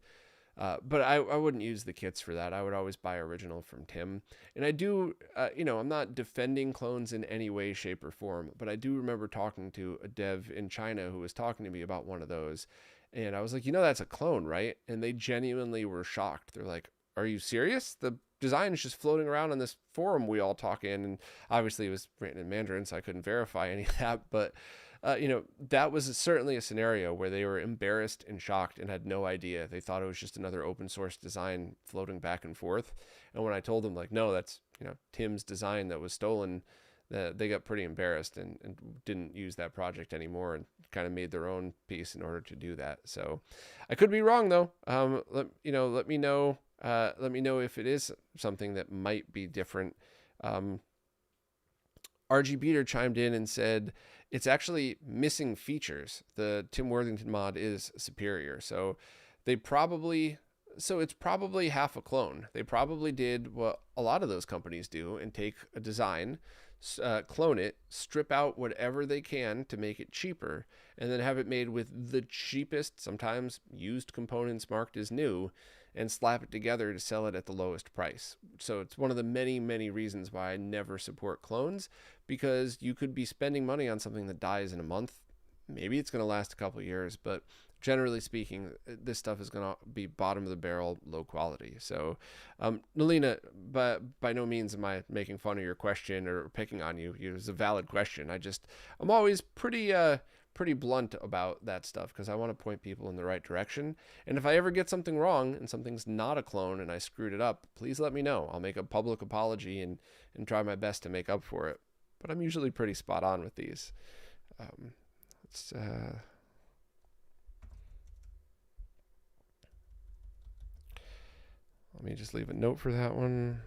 But I wouldn't use the kits for that. I would always buy original from Tim. And I do, I'm not defending clones in any way, shape, or form, but I do remember talking to a dev in China who was talking to me about one of those. And I was like, that's a clone, right? And they genuinely were shocked. They're like, are you serious? The design is just floating around on this forum we all talk in. And obviously it was written in Mandarin, so I couldn't verify any of that. But that was certainly a scenario where they were embarrassed and shocked and had no idea. They thought it was just another open source design floating back and forth. And when I told them, like, no, that's, Tim's design that was stolen, they got pretty embarrassed and didn't use that project anymore and kind of made their own piece in order to do that. So I could be wrong though. Let me know if it is something that might be different. RG Beater chimed in and said, it's actually missing features. The Tim Worthington mod is superior. So it's probably half a clone. They probably did what a lot of those companies do and take a design, clone it, strip out whatever they can to make it cheaper, and then have it made with the cheapest, sometimes used components marked as new, and slap it together to sell it at the lowest price. So it's one of the many, many reasons why I never support clones, because you could be spending money on something that dies in a month. Maybe it's going to last a couple of years, but generally speaking, this stuff is going to be bottom of the barrel, low quality. So, Nalina, but by no means am I making fun of your question or picking on you. It was a valid question. I'm always pretty blunt about that stuff because I want to point people in the right direction. And if I ever get something wrong and something's not a clone and I screwed it up, please let me know. I'll make a public apology and try my best to make up for it. But I'm usually pretty spot on with these. Let me just leave a note for that one.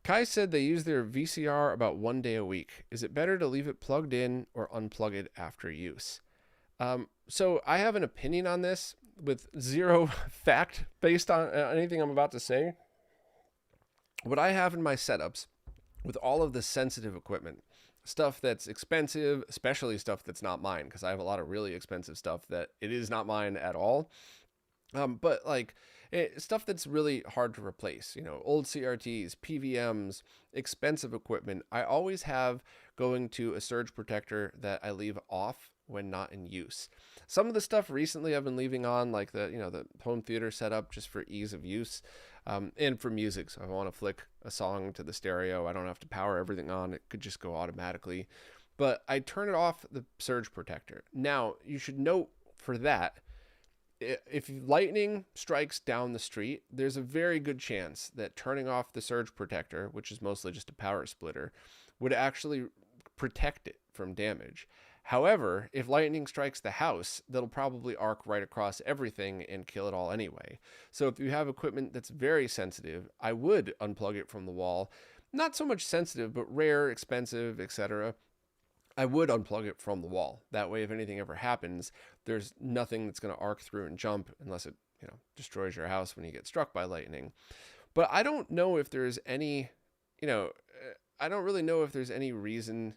Kai said they use their VCR about 1 day a week. Is it better to leave it plugged in or unplug it after use? So I have an opinion on this with zero fact based on anything I'm about to say. What I have in my setups with all of the sensitive equipment, stuff that's expensive, especially stuff that's not mine, because I have a lot of really expensive stuff that it is not mine at all. But like stuff that's really hard to replace, old CRTs, PVMs, expensive equipment, I always have going to a surge protector that I leave off when not in use. Some of the stuff recently I've been leaving on, like the home theater setup, just for ease of use, and for music. So if I want to flick a song to the stereo, I don't have to power everything on. It could just go automatically. But I turn it off the surge protector. Now, you should note for that, if lightning strikes down the street, there's a very good chance that turning off the surge protector, which is mostly just a power splitter, would actually protect it from damage. However, if lightning strikes the house, that'll probably arc right across everything and kill it all anyway. So if you have equipment that's very sensitive, I would unplug it from the wall. Not so much sensitive, but rare, expensive, etc. I would unplug it from the wall. That way, if anything ever happens, there's nothing that's going to arc through and jump unless it, destroys your house when you get struck by lightning. But I don't know if there's any, I don't really know if there's any reason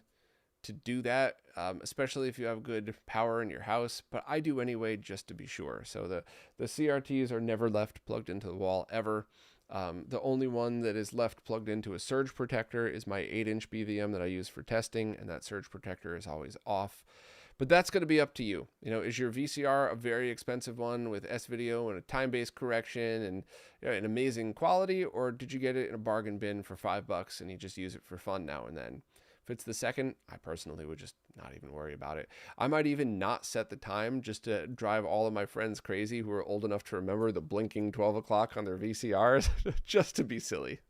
to do that, especially if you have good power in your house. But I do anyway, just to be sure. So the CRTs are never left plugged into the wall ever. The only one that is left plugged into a surge protector is my 8-inch BVM that I use for testing, and that surge protector is always off. But that's going to be up to you. Is your VCR a very expensive one with S-video and a time-based correction and an amazing quality, or did you get it in a bargain bin for $5 and you just use it for fun now and then? If it's the second, I personally would just not even worry about it. I might even not set the time just to drive all of my friends crazy who are old enough to remember the blinking 12 o'clock on their VCRs just to be silly.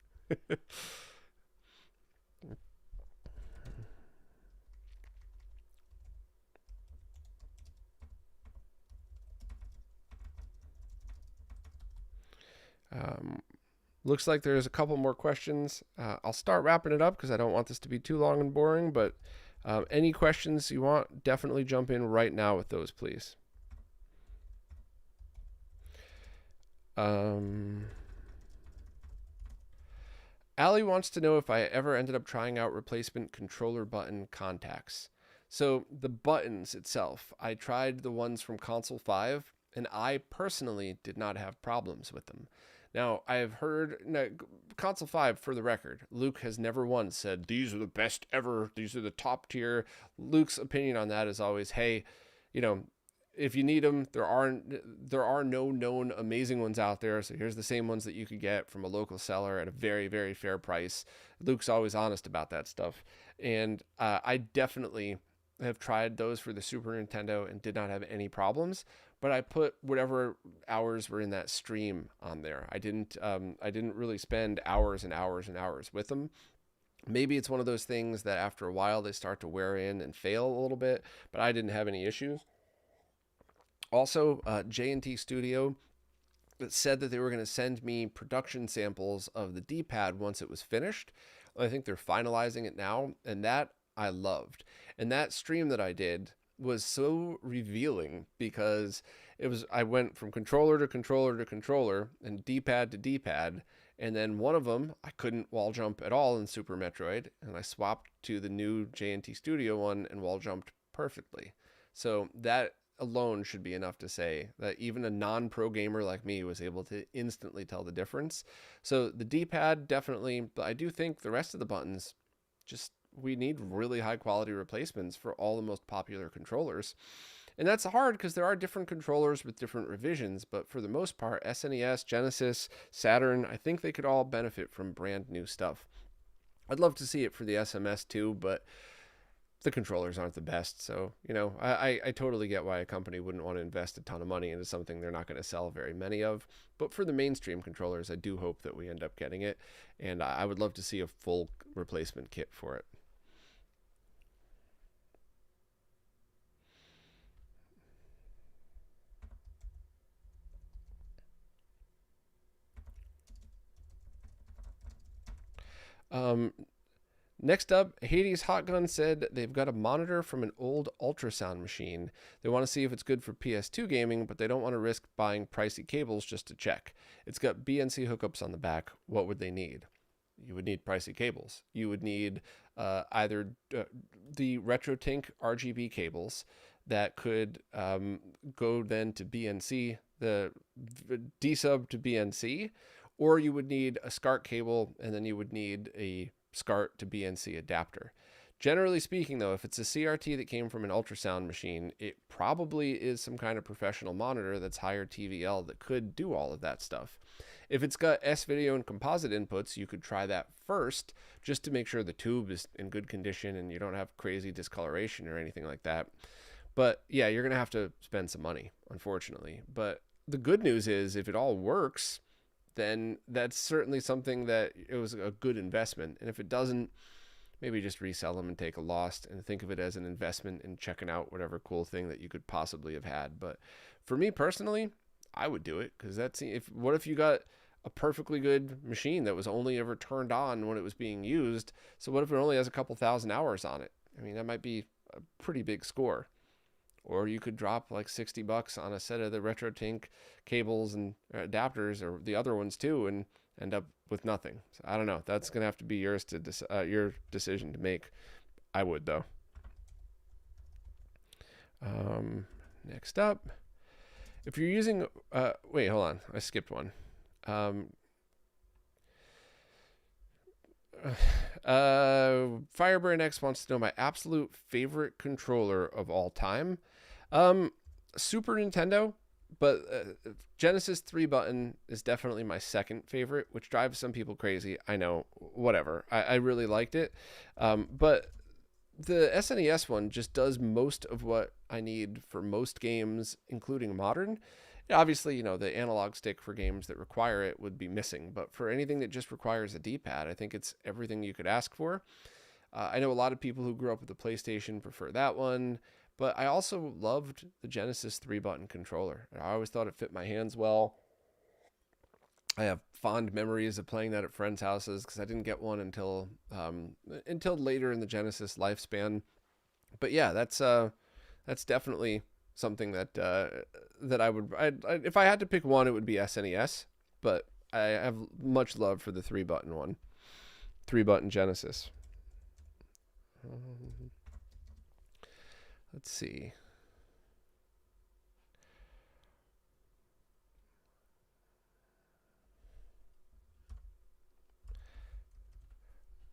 Looks like there's a couple more questions. I'll start wrapping it up because I don't want this to be too long and boring, but any questions you want, definitely jump in right now with those, please. Allie wants to know if I ever ended up trying out replacement controller button contacts. So the buttons itself, I tried the ones from Console 5, and I personally did not have problems with them. Now, I have heard, Console 5, for the record, Luke has never once said, these are the best ever, these are the top tier. Luke's opinion on that is always, hey, if you need them, there are no known amazing ones out there, so here's the same ones that you could get from a local seller at a very, very fair price. Luke's always honest about that stuff. And I definitely have tried those for the Super Nintendo and did not have any problems. But I put whatever hours were in that stream on there. I didn't really spend hours and hours and hours with them. Maybe it's one of those things that after a while they start to wear in and fail a little bit, but I didn't have any issues. Also, J&T Studio said that they were going to send me production samples of the D-pad once it was finished. I think they're finalizing it now, and that I loved. And that stream that I did was so revealing because I went from controller to controller to controller and D-pad to D-pad, and then one of them I couldn't wall jump at all in Super Metroid, and I swapped to the new J&T Studio one and wall jumped perfectly. So that alone should be enough to say that even a non-pro gamer like me was able to instantly tell the difference. So the D-pad definitely, but I do think the rest of the buttons, just we need really high quality replacements for all the most popular controllers. And that's hard because there are different controllers with different revisions, but for the most part, SNES, Genesis, Saturn, I think they could all benefit from brand new stuff. I'd love to see it for the SMS too, but the controllers aren't the best. So, you know, I totally get why a company wouldn't want to invest a ton of money into something they're not going to sell very many of. But for the mainstream controllers, I do hope that we end up getting it. And I would love to see a full replacement kit for it. Um, Next up, Hades Hot Gun said they've got a monitor from an old ultrasound machine. They want to see if it's good for PS2 gaming, but they don't want to risk buying pricey cables just to check. It's got BNC hookups on the back. What would they need? You would need pricey cables. You would need either the RetroTink RGB cables that could go then to BNC, the D-sub to BNC, or you would need a SCART cable, and then you would need a SCART to BNC adapter. Generally speaking, though, if it's a CRT that came from an ultrasound machine, it probably is some kind of professional monitor that's higher TVL that could do all of that stuff. If it's got S-video and composite inputs, you could try that first just to make sure the tube is in good condition and you don't have crazy discoloration or anything like that. But yeah, you're going to have to spend some money, unfortunately. But the good news is if it all works, then that's certainly something that it was a good investment. And if it doesn't, maybe just resell them and take a loss and think of it as an investment in checking out whatever cool thing that you could possibly have had. But for me personally, I would do it, because what if you got a perfectly good machine that was only ever turned on when it was being used? So what if it only has a couple thousand hours on it? I mean, that might be a pretty big score. Or you could drop like $60 on a set of the RetroTink cables and adapters, or the other ones too, and end up with nothing. So I don't know. That's going to have to be yours to your decision to make. I would, though. Next up, if you're using... wait, hold on. I skipped one. Fireburn X wants to know my absolute favorite controller of all time. Super Nintendo, but Genesis 3-button is definitely my second favorite, which drives some people crazy. I know, whatever. I really liked it. But the SNES one just does most of what I need for most games, including modern. Obviously, you know, the analog stick for games that require it would be missing, but for anything that just requires a D-pad, I think it's everything you could ask for. I know a lot of people who grew up with the PlayStation prefer that one, but I also loved the Genesis 3-button controller. I always thought it fit my hands well. I have fond memories of playing that at friends' houses because I didn't get one until later in the Genesis lifespan. But yeah, that's definitely something that I would, if I had to pick one, it would be SNES, but I have much love for the 3-button one, 3-button Genesis. Let's see.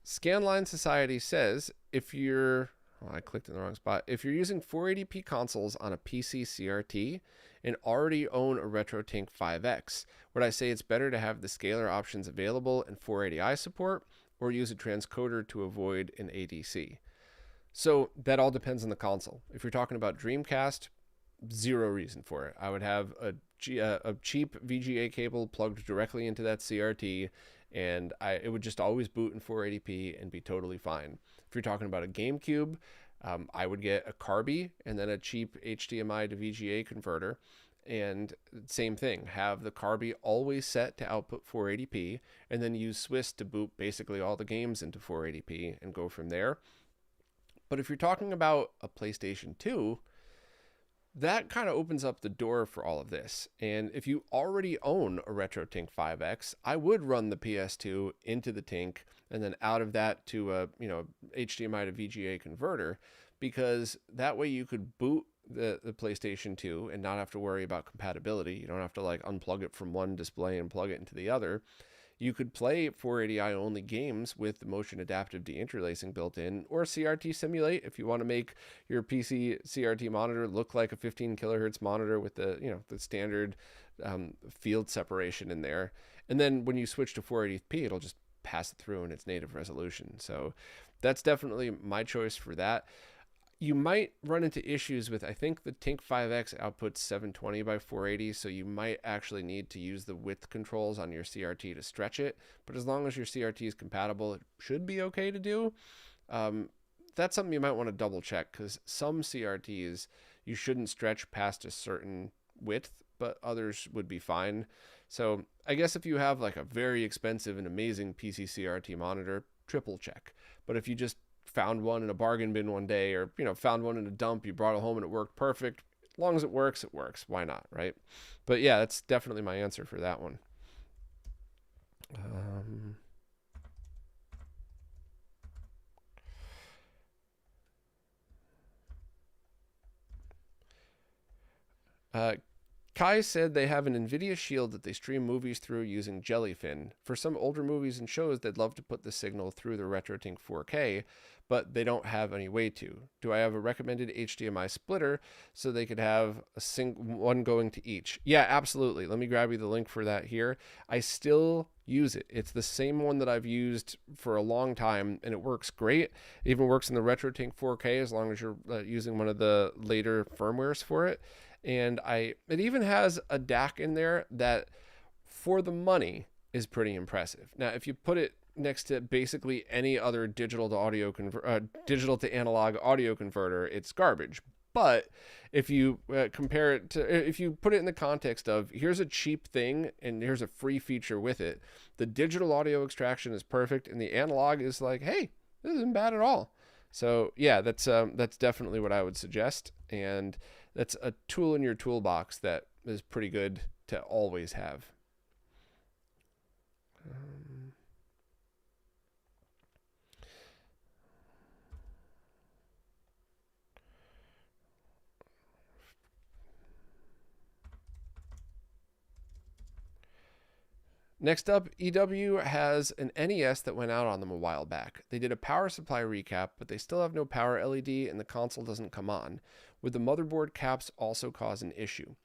Scanline Society says if you're... I clicked in the wrong spot. If you're using 480p consoles on a PC CRT and already own a RetroTink 5X, would I say it's better to have the scalar options available and 480i support, or use a transcoder to avoid an ADC? So that all depends on the console. If you're talking about Dreamcast, zero reason for it. I would have a cheap VGA cable plugged directly into that CRT, and it would just always boot in 480p and be totally fine. If you're talking about a GameCube, I would get a Carby and then a cheap HDMI to VGA converter. And same thing, have the Carby always set to output 480p, and then use Swiss to boot basically all the games into 480p and go from there. But if you're talking about a PlayStation 2, that kind of opens up the door for all of this. And if you already own a RetroTink 5X, I would run the PS2 into the Tink and then out of that to a HDMI to VGA converter, because that way you could boot the PlayStation 2 and not have to worry about compatibility. You don't have to like unplug it from one display and plug it into the other. You could play 480i only games with the motion adaptive deinterlacing built in, or CRT simulate if you want to make your PC CRT monitor look like a 15 kilohertz monitor with the standard field separation in there. And then when you switch to 480p, it'll just pass it through in its native resolution. So that's definitely my choice for that. You might run into issues with, I think the Tink 5X outputs 720 by 480, so you might actually need to use the width controls on your CRT to stretch it. But as long as your CRT is compatible, it should be okay to do. That's something you might want to double check, because some CRTs you shouldn't stretch past a certain width, but others would be fine. So I guess if you have like a very expensive and amazing PC CRT monitor, triple check. But if you just found one in a bargain bin one day, or found one in a dump, you brought it home and it worked perfect, as long as it works, why not, right? But yeah, that's definitely my answer for that one. Kai said they have an NVIDIA Shield that they stream movies through using Jellyfin. For some older movies and shows, they'd love to put the signal through the RetroTink 4K, but they don't have any way to. Do I have a recommended HDMI splitter so they could have one going to each? Yeah, absolutely. Let me grab you the link for that here. I still use it. It's the same one that I've used for a long time, and it works great. It even works in the RetroTink 4K as long as you're using one of the later firmwares for it. And it even has a DAC in there that, for the money, is pretty impressive. Now, if you put it next to basically any other digital to analog audio converter, it's garbage. But if you compare it to, if you put it in the context of, here's a cheap thing and here's a free feature with it, the digital audio extraction is perfect, and the analog is like, hey, this isn't bad at all. So yeah, that's definitely what I would suggest, and that's a tool in your toolbox that is pretty good to always have. Next up, EW has an NES that went out on them a while back. They did a power supply recap, but they still have no power LED and the console doesn't come on. Would the motherboard caps also cause an issue?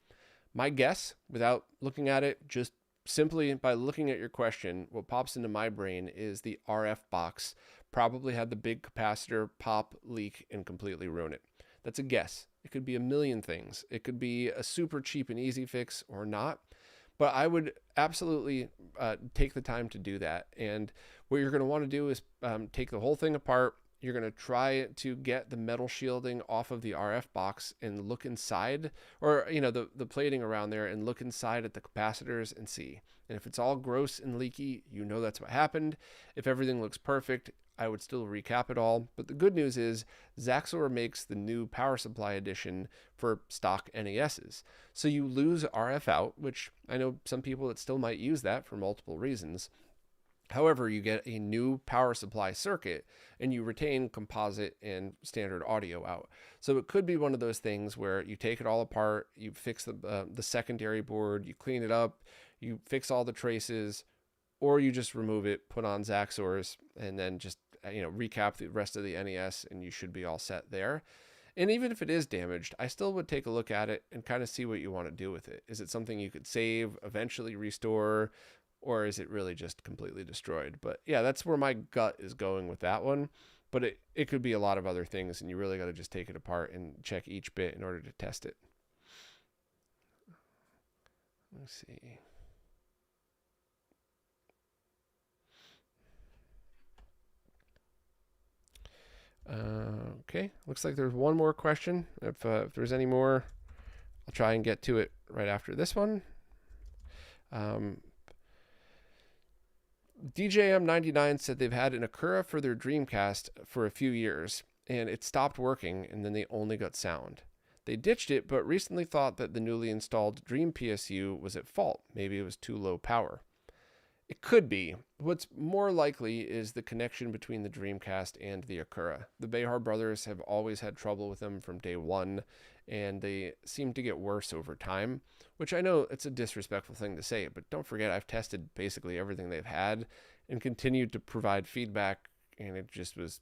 My guess, without looking at it, just simply by looking at your question, what pops into my brain is the RF box probably had the big capacitor pop, leak, and completely ruin it. That's a guess. It could be a million things. It could be a super cheap and easy fix or not. But I would absolutely take the time to do that. And what you're going to want to do is take the whole thing apart. You're going to try to get the metal shielding off of the RF box and look inside, or the plating around there, and look inside at the capacitors and see. And if it's all gross and leaky, that's what happened. If everything looks perfect, I would still recap it all. But the good news is Zaxor makes the new power supply edition for stock NESs. So you lose RF out, which I know some people that still might use that for multiple reasons. However, you get a new power supply circuit and you retain composite and standard audio out. So it could be one of those things where you take it all apart, you fix the secondary board, you clean it up, you fix all the traces, or you just remove it, put on Zaxors, and then just recap the rest of the NES, and you should be all set there. And even if it is damaged, I still would take a look at it and kind of see what you want to do with it. Is it something you could save, eventually restore, or is it really just completely destroyed? But yeah, that's where my gut is going with that one. But it could be a lot of other things, and you really got to just take it apart and check each bit in order to test it. Let's see. Okay, looks like there's one more question. If there's any more, I'll try and get to it right after this one. DJM99 said they've had an Akura for their Dreamcast for a few years, and it stopped working, and then they only got sound. They ditched it, but recently thought that the newly installed Dream PSU was at fault. Maybe it was too low power. It could be. What's more likely is the connection between the Dreamcast and the Akura. The Behar brothers have always had trouble with them from day one, and they seem to get worse over time, which I know it's a disrespectful thing to say, but don't forget I've tested basically everything they've had and continued to provide feedback, and it just was,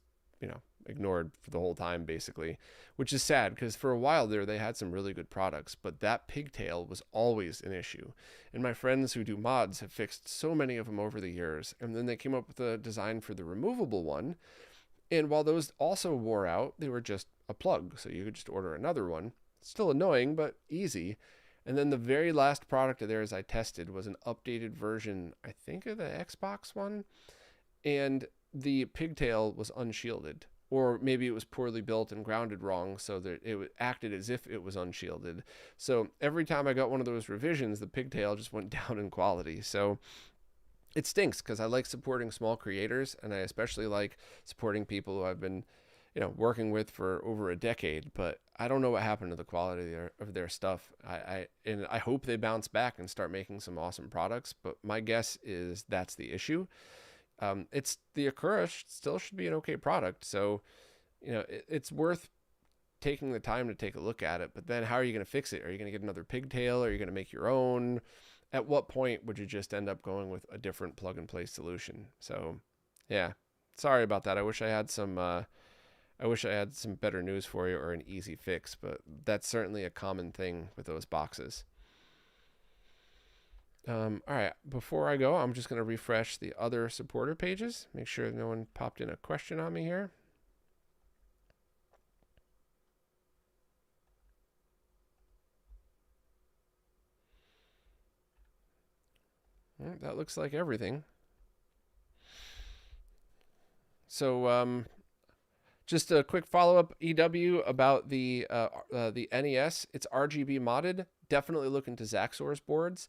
ignored for the whole time basically, which is sad because for a while there they had some really good products, but that pigtail was always an issue. And my friends who do mods have fixed so many of them over the years, and then they came up with a design for the removable one, and while those also wore out, they were just a plug. So you could just order another one. Still annoying, but easy. And then the very last product of theirs I tested was an updated version, I think, of the Xbox one. And the pigtail was unshielded. Or maybe it was poorly built and grounded wrong, so that it acted as if it was unshielded. So every time I got one of those revisions, the pigtail just went down in quality. So it stinks because I like supporting small creators, and I especially like supporting people who I've been, working with for over a decade. But I don't know what happened to the quality of their stuff. And I hope they bounce back and start making some awesome products. But my guess is that's the issue. It's the Akura still should be an okay product. So, it's worth taking the time to take a look at it. But then how are you going to fix it? Are you going to get another pigtail? Are you going to make your own? At what point would you just end up going with a different plug and play solution? So, yeah, sorry about that. I wish I had some better news for you or an easy fix, but that's certainly a common thing with those boxes. All right, before I go, I'm just going to refresh the other supporter pages, make sure no one popped in a question on me here. Well, that looks like everything. So just a quick follow-up, EW, about the NES. It's RGB modded. Definitely look into Zaxor's boards.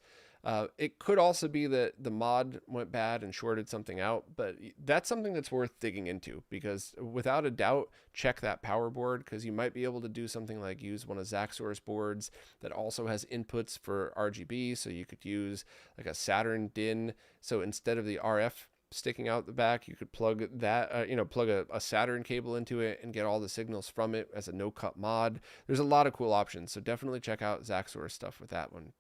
It could also be that the mod went bad and shorted something out, but that's something that's worth digging into, because without a doubt, check that power board, because you might be able to do something like use one of Zaxor's boards that also has inputs for RGB. So you could use like a Saturn DIN. So instead of the RF sticking out the back, you could plug that, plug a Saturn cable into it and get all the signals from it as a no-cut mod. There's a lot of cool options. So definitely check out Zaxor's stuff with that one.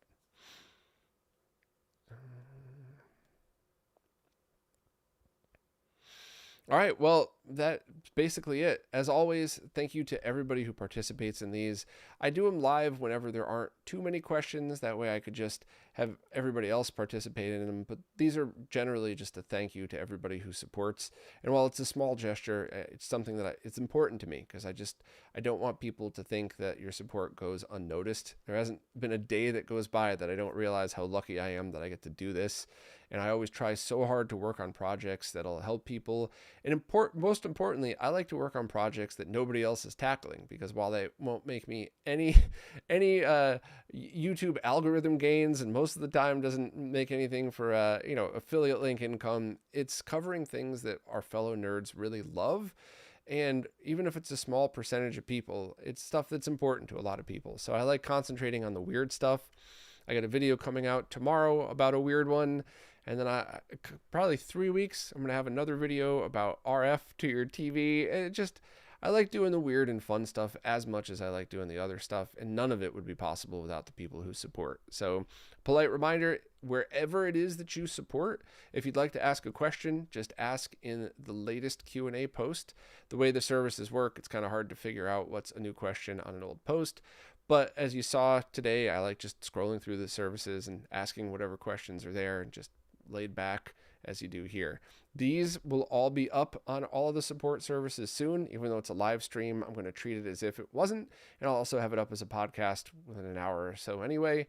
All right, well, that's basically it. As always, thank you to everybody who participates in these. I do them live whenever there aren't too many questions. That way I could just have everybody else participate in them. But these are generally just a thank you to everybody who supports. And while it's a small gesture, it's something that it's important to me, because I don't want people to think that your support goes unnoticed. There hasn't been a day that goes by that I don't realize how lucky I am that I get to do this. And I always try so hard to work on projects that'll help people. And most importantly, I like to work on projects that nobody else is tackling, because while they won't make me any YouTube algorithm gains, and most of the time doesn't make anything for affiliate link income, it's covering things that our fellow nerds really love. And even if it's a small percentage of people, it's stuff that's important to a lot of people. So I like concentrating on the weird stuff. I got a video coming out tomorrow about a weird one. And then probably 3 weeks, I'm going to have another video about RF to your TV. And I like doing the weird and fun stuff as much as I like doing the other stuff. And none of it would be possible without the people who support. So polite reminder, wherever it is that you support, if you'd like to ask a question, just ask in the latest Q&A post. The way the services work, it's kind of hard to figure out what's a new question on an old post. But as you saw today, I like just scrolling through the services and asking whatever questions are there, and just laid back as you do here. These will all be up on all of the support services soon. Even though it's a live stream, I'm going to treat it as if it wasn't. And I'll also have it up as a podcast within an hour or so anyway.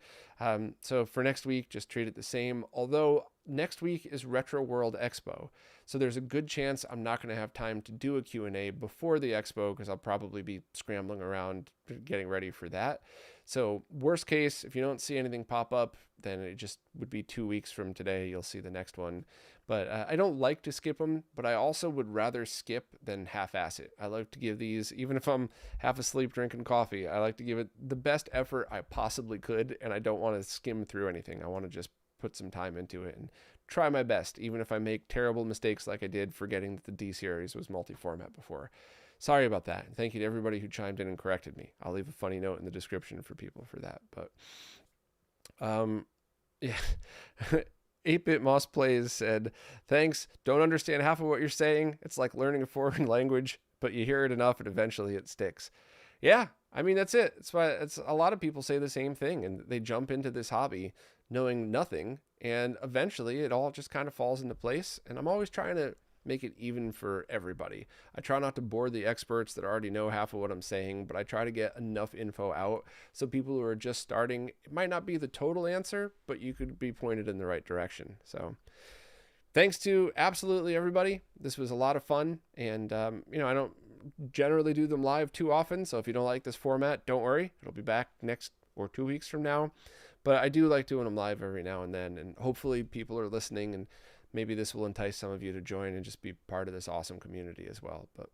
So for next week, just treat it the same. Although next week is Retro World Expo. So there's a good chance I'm not going to have time to do a Q&A before the expo, because I'll probably be scrambling around getting ready for that. So worst case, if you don't see anything pop up, then it just would be 2 weeks from today. You'll see the next one. But I don't like to skip them, but I also would rather skip than half-ass it. I like to give these, even if I'm half asleep drinking coffee, I like to give it the best effort I possibly could, and I don't want to skim through anything. I want to just put some time into it and try my best, even if I make terrible mistakes like I did forgetting that the D-Series was multi-format before. Sorry about that. And thank you to everybody who chimed in and corrected me. I'll leave a funny note in the description for people for that. But yeah. 8-Bit Moss Plays said, thanks. Don't understand half of what you're saying. It's like learning a foreign language, but you hear it enough and eventually it sticks. Yeah, I mean, that's it. It's why a lot of people say the same thing, and they jump into this hobby knowing nothing, and eventually it all just kind of falls into place. And I'm always trying to make it even for everybody. I try not to bore the experts that already know half of what I'm saying, but I try to get enough info out so people who are just starting, it might not be the total answer, but you could be pointed in the right direction. So thanks to absolutely everybody. This was a lot of fun, and you know, I don't generally do them live too often, so if you don't like this format, don't worry. It'll be back next or 2 weeks from now. But I do like doing them live every now and then, and hopefully people are listening, and maybe this will entice some of you to join and just be part of this awesome community as well. But